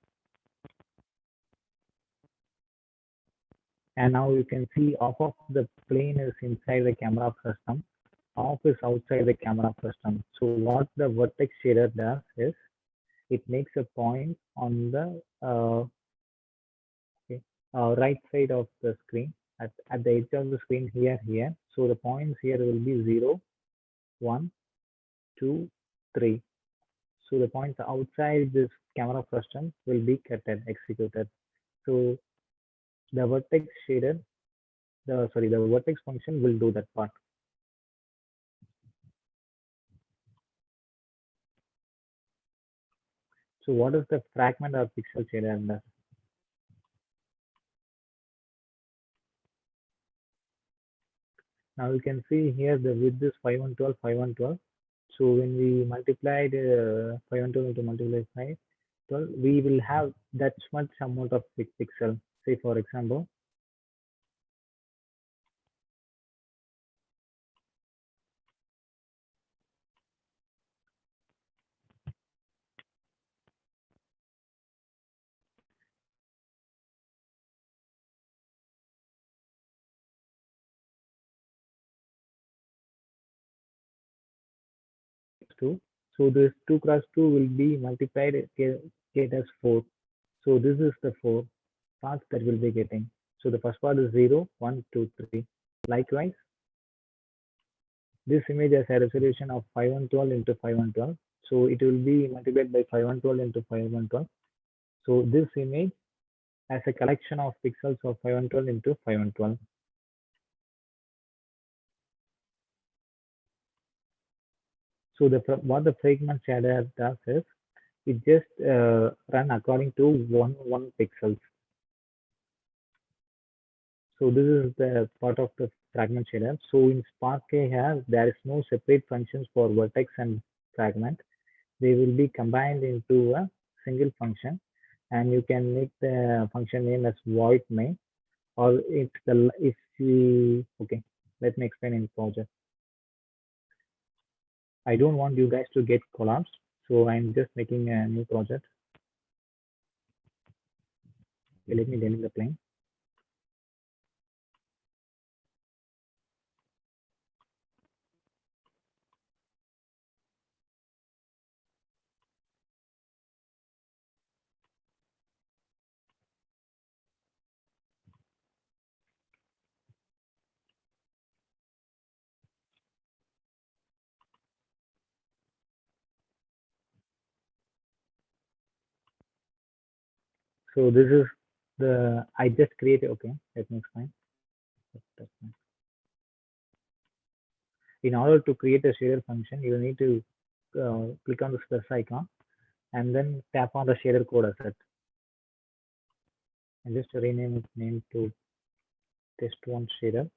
and now you can see half of the plane is inside the camera custom, half is outside the camera custom. So what the vertex shader does is it makes a point on the right side of the screen at the edge of the screen here. So the points here will be 0, 1, 2, 3. So the points outside this camera custom will be executed. So the vertex shader, the vertex function will do that part. So what is the fragment or pixel shader does? Now you can see here the width is 512, 512. So when we multiplied 512 into multiply 512, we will have that much amount of pixel. Say for example, two. So this 2 cross 2 will be multiplied get as 4. So this is the 4 parts that we'll be getting. So the first part is 0, 1, 2, 3. Likewise, this image has a resolution of 512 into 512. So it will be multiplied by 512 into 512. So this image has a collection of pixels of 512 into 512. So what the fragment shader does is it just run according to one pixels. So this is the part of the fragment shader. So in Spark here, there is no separate functions for vertex and fragment. They will be combined into a single function, and you can make the function name as void main, or if we okay. Let me explain in project. I don't want you guys to get collapsed, so I'm just making a new project. Okay, let me delete the plane. So this is I just created. Okay, let me explain. In order to create a shader function, you need to click on the plus icon and then tap on the shader code asset. And just rename its name to test1 shader.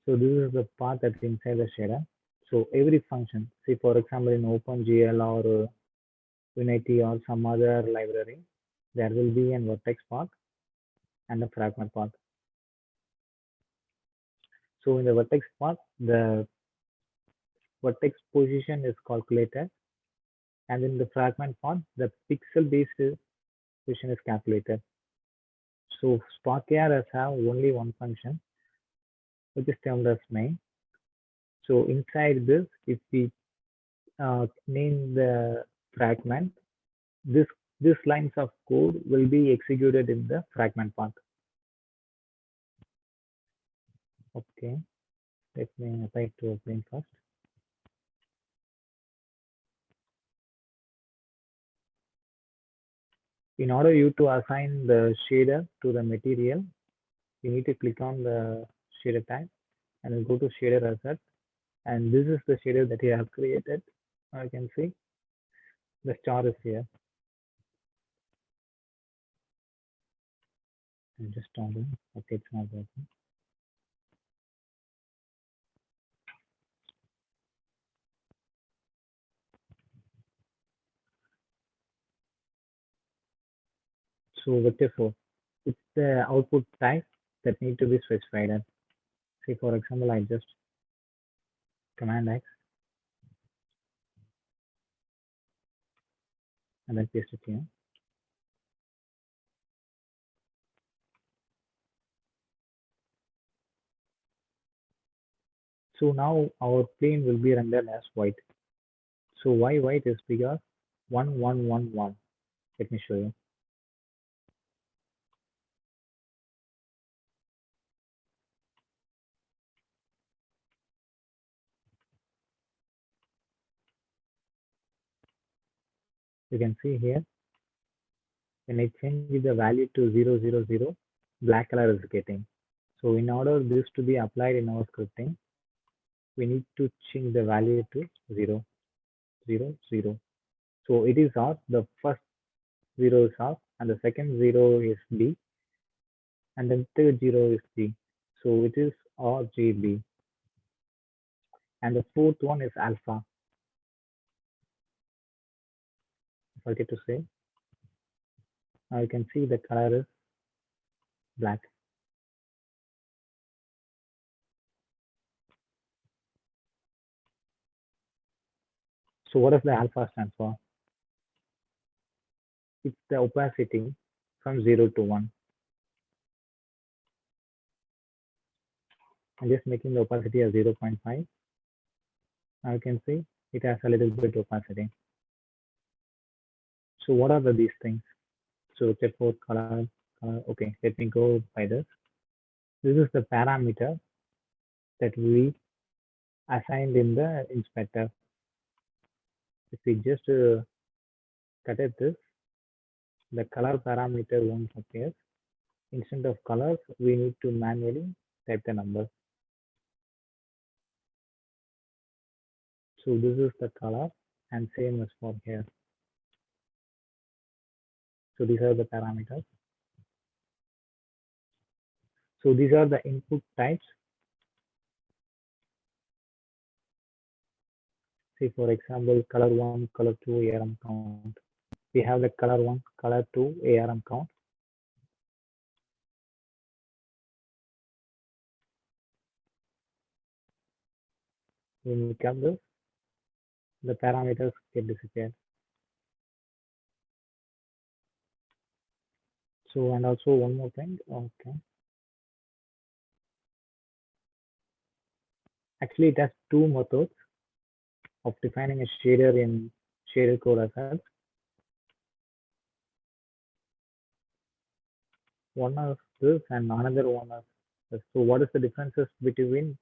So this is the part that's inside the shader. So every function, say for example in OpenGL or Unity or some other library, there will be an vertex path and a fragment path. So in the vertex path, the vertex position is calculated, and in the fragment path, the pixel-based position is calculated. So Spark AR have only one function, which is termed as main. So inside this, if we name the fragment, this lines of code will be executed in the fragment path. Okay, let me apply to a plane first. In order you to assign the shader to the material, you need to click on the shader tag and then go to shader asset. And this is the shader that you have created. You can see the star is here. I'm just starting. Okay, it's not working. So vector 4, it's the output type that need to be specified. Say for example, I just command X and then paste it here. So now our plane will be rendered as white. So why white is because 1111. Let me show you. You can see here when I change the value to 000, black color is getting. So in order this to be applied in our scripting, we need to change the value to 000. So it is off, the first 0 is off, and the second 0 is B, and then third 0 is B. So it is RGB. And the fourth one is alpha. I forget to say. Now you can see the color is black. So what does the alpha stand for? It's the opacity from 0 to 1. I'm just making the opacity as 0.5. Now you can see it has a little bit opacity. So what are these things? So check for color. Okay, let me go by this. This is the parameter that we assigned in the inspector. If we just cut it this, the color parameter won't appear. Instead of colors, we need to manually type the number. So this is the color and same as for here. So these are the parameters. So these are the input types. Say for example, color 1, color 2, ARM count. We have the color 1, color 2, ARM count. When we come this, the parameters get disappeared. So and also one more thing. Okay. Actually, it has two methods of defining a shader in shader code assets. One is this and another one is this. So what is the differences between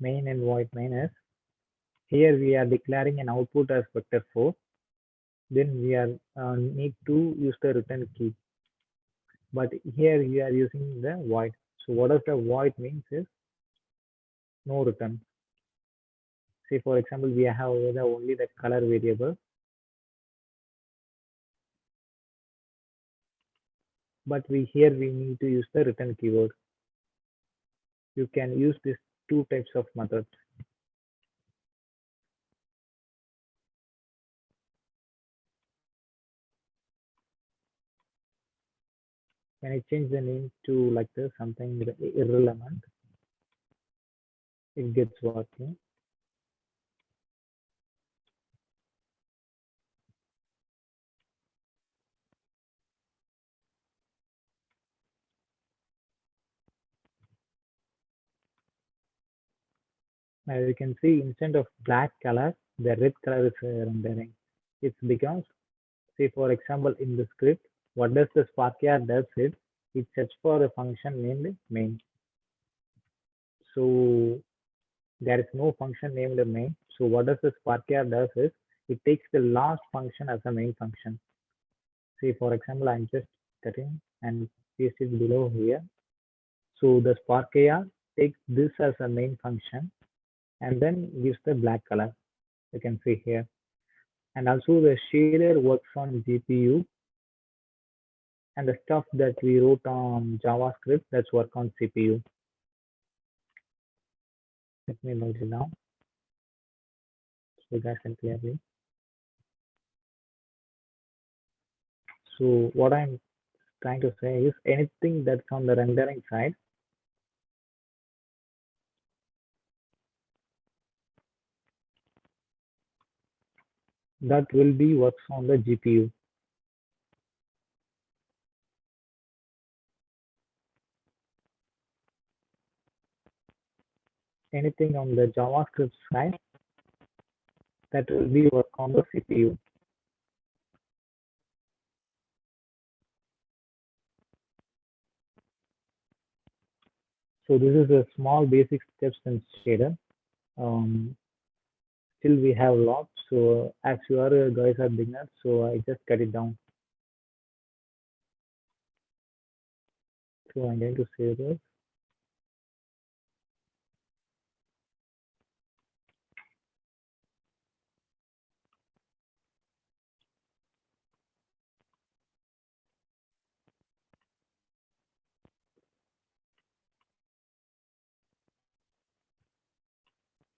main and void main is here we are declaring an output as vector 4. Then we are need to use the return key. But here we are using the void. So what does the void means is no return. Say for example, we have only the color variable. But here we need to use the return keyword. you can use these two types of methods. When I change the name to like this, something irrelevant, it gets working. Now you can see instead of black color, the red color is rendering. It's because, say for example, in the script, what does the Sparkyard does is it sets for a function named main. So there is no function named main. So what does the Sparkyard does is it takes the last function as a main function. Say for example, I'm just cutting and paste it below here. So the Sparkyard takes this as a main function and then gives the black color. You can see here. And also the shader works on GPU, and the stuff that we wrote on JavaScript that's work on CPU. Let me note it down so you guys can clearly. So what I'm trying to say is anything that's on the rendering side, that will be works on the GPU. Anything on the JavaScript side, that will be work on the CPU. So this is a small basic steps in shader. Still we have lots. So as you are guys are beginners, so I just cut it down. So I'm going to save this.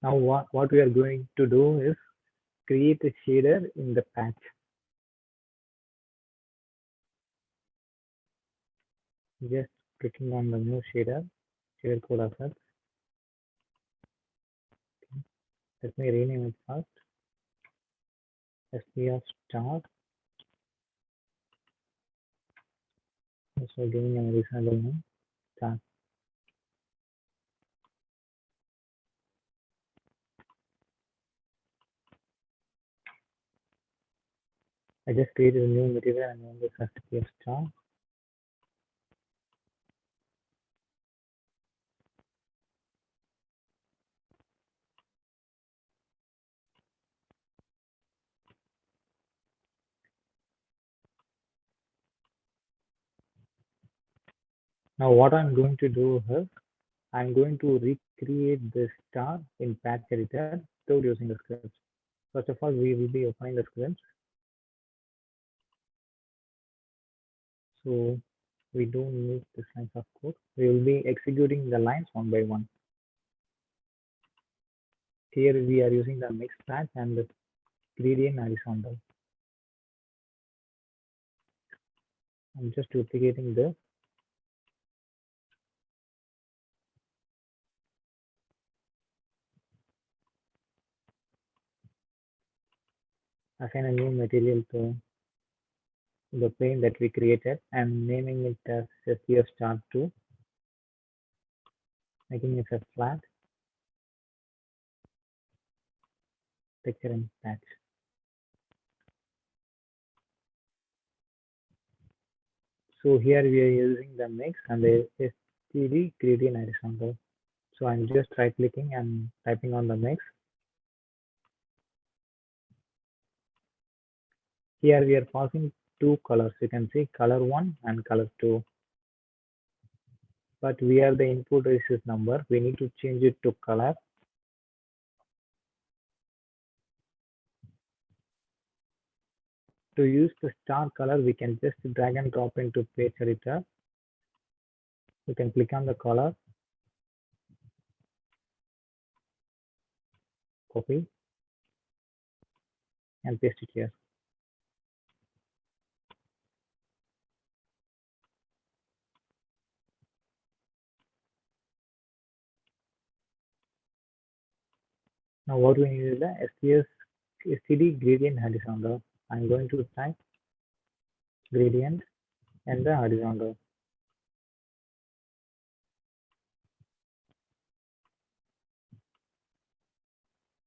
Now what we are going to do is create a shader in the patch. Just clicking on the new shader code assets. Let me rename it first. SPR start. So giving a reasonable name. Start. I just created a new material and name this SPR start. Now what I'm going to do is I'm going to recreate this star in patch editor without using the scripts. First of all, we will be opening the scripts. So we don't need this lines of code. We will be executing the lines one by one. Here we are using the mix patch and the gradient horizontal. I'm just duplicating this. Assign a new material to the plane that we created and naming it as SPF start 2, making it a flat texture and patch. So here we are using the mix and the STD gradient horizontal. So I'm just right clicking and typing on the mix. Here we are passing two colors. You can see color 1 and color 2. But we are the input is number. We need to change it to color. To use the star color, we can just drag and drop into page editor. You can click on the color copy and paste it here. Now what we need is the STD gradient horizontal. I'm going to type gradient and the horizontal.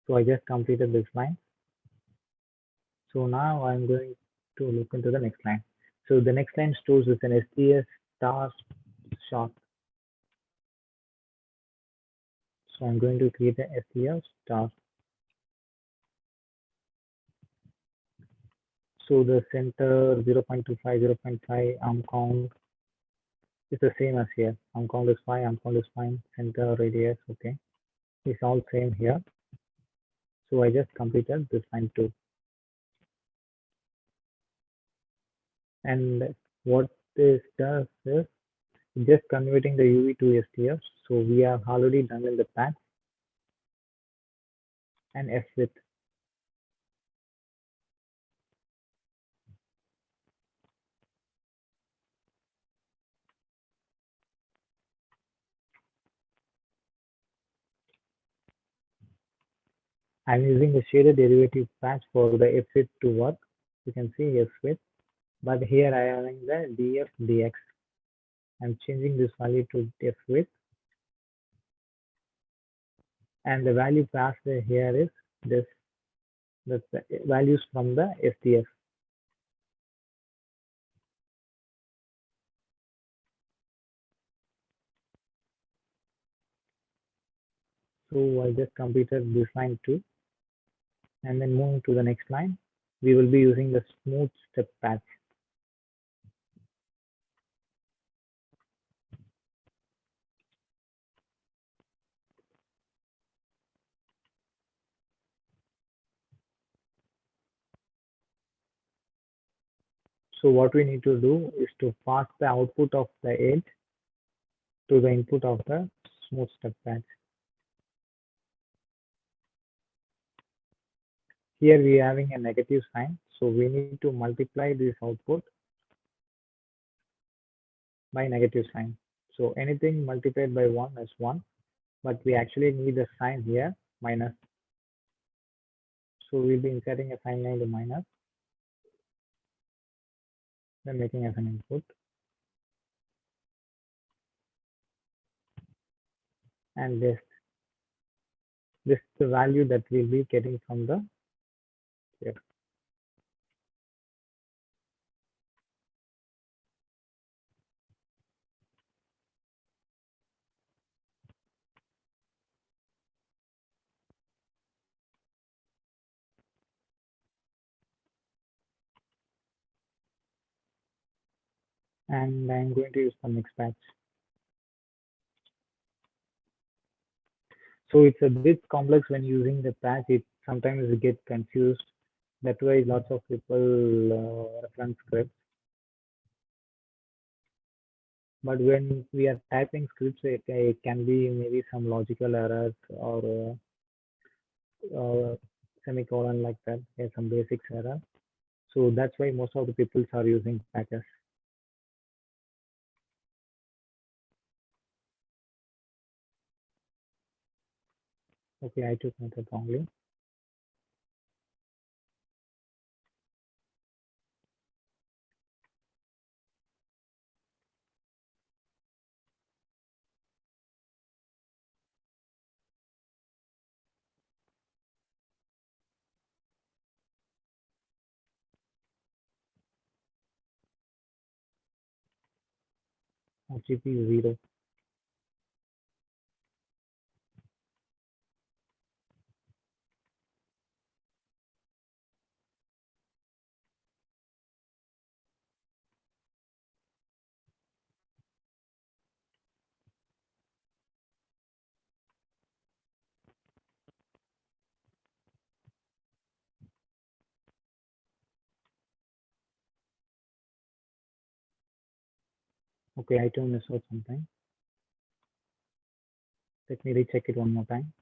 So I just completed this line. So now I'm going to look into the next line. So the next line stores with an STS star short. So I'm going to create an STS star. So the center 0.25, 0.5 arm count is the same as here. Arm count is 5, arm count is fine. Center radius, okay. It's all same here. So I just completed this line too. And what this does is just converting the UV to STF. So we are already done in the patch and F width. I'm using the shaded derivative patch for the F width to work. You can see F width, but here I am having the df dx. I'm changing this value to F width, and the value passed here is this, the values from the STF. So I just completed this line too, and then moving to the next line, we will be using the smooth step patch. So what we need to do is to pass the output of the edge to the input of the smooth step patch. Here we are having a negative sign, so we need to multiply this output by negative sign. So anything multiplied by 1 is 1, but we actually need a sign here, minus. So we'll be inserting a sign like the minus, then making as an input. And this is the value that we'll be getting from the here. And I'm going to use the mix patch. So it's a bit complex when using the patch. It sometimes it gets confused. That's why lots of people reference scripts. But when we are typing scripts, it can be maybe some logical errors or semicolon like that, some basics error. So that's why most of the people are using patches. Okay, I took method wrongly. GP 0. Okay, I too missed out something. Let me recheck it one more time.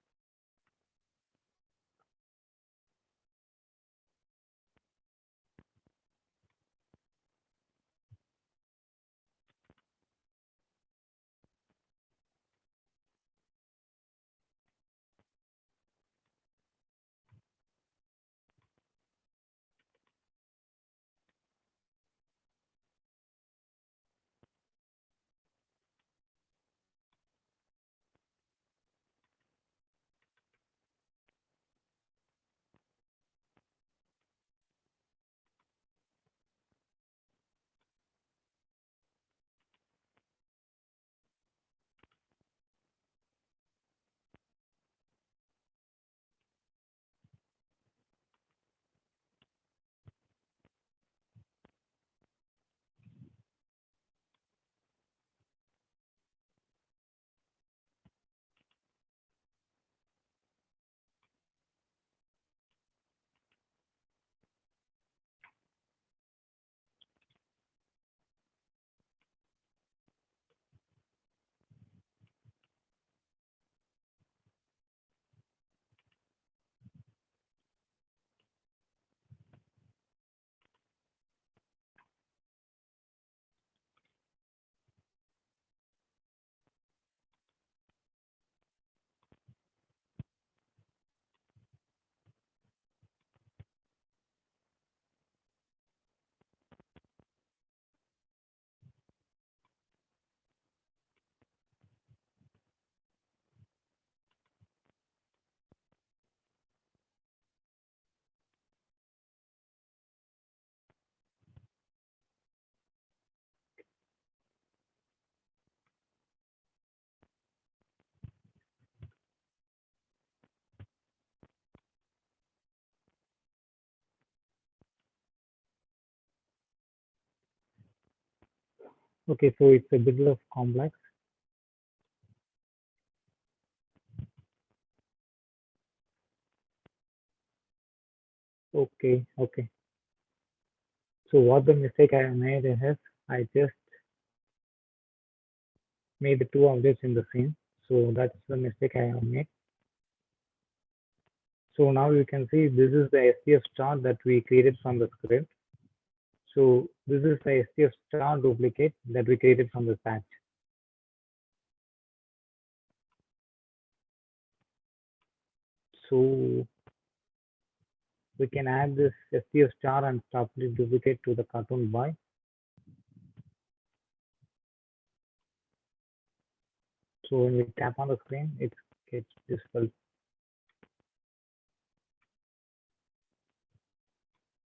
Okay, so it's a bit of complex. Okay. So what the mistake I made is I just made the two objects in the same. So that's the mistake I have made. So now you can see this is the STF star that we created from the script. So this is the STF star duplicate that we created from the patch. So we can add this STF star and properly duplicate to the cartoon boy. So when we tap on the screen, it gets dispelled.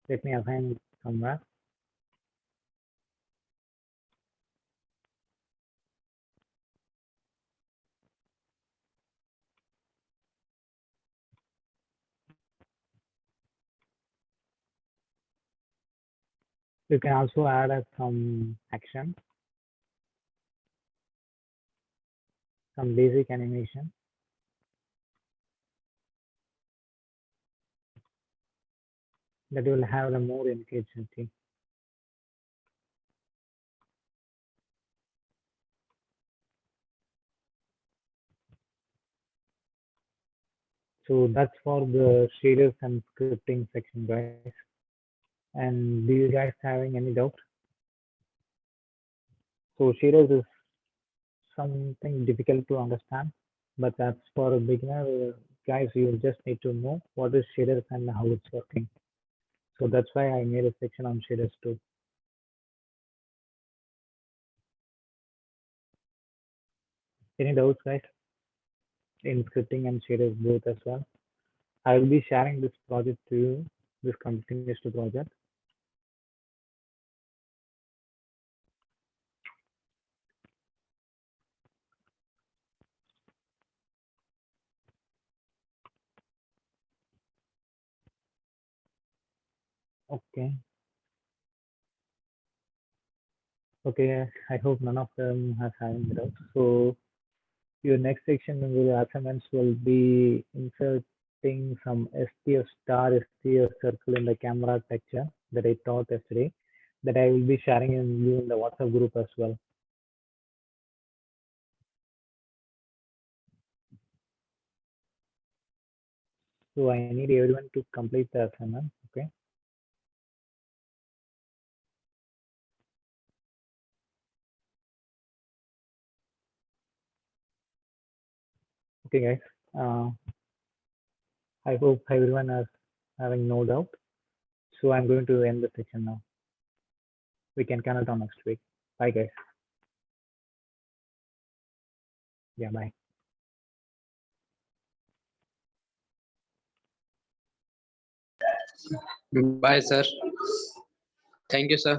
Let me assign it somewhere. You can also add some action, some basic animation. That will have a more engagement. So that's for the shaders and scripting section, guys. And do you guys having any doubt? So shaders is something difficult to understand, but that's for a beginner, guys. You just need to know what is shaders and how it's working. So that's why I made a section on shaders too. Any doubts, guys? In scripting and shaders both as well. I will be sharing this project to you, this continuous project. Okay. Okay, I hope none of them has having doubts. So your next section will assignments will be inserting some STF star, STF circle in the camera texture that I taught yesterday, that I will be sharing in you in the WhatsApp group as well. So I need everyone to complete the assignment. Okay. Okay, guys. I hope everyone is having no doubt. So I'm going to end the section now. We can connect on next week. Bye, guys. Yeah, bye. Bye, sir. Thank you, sir.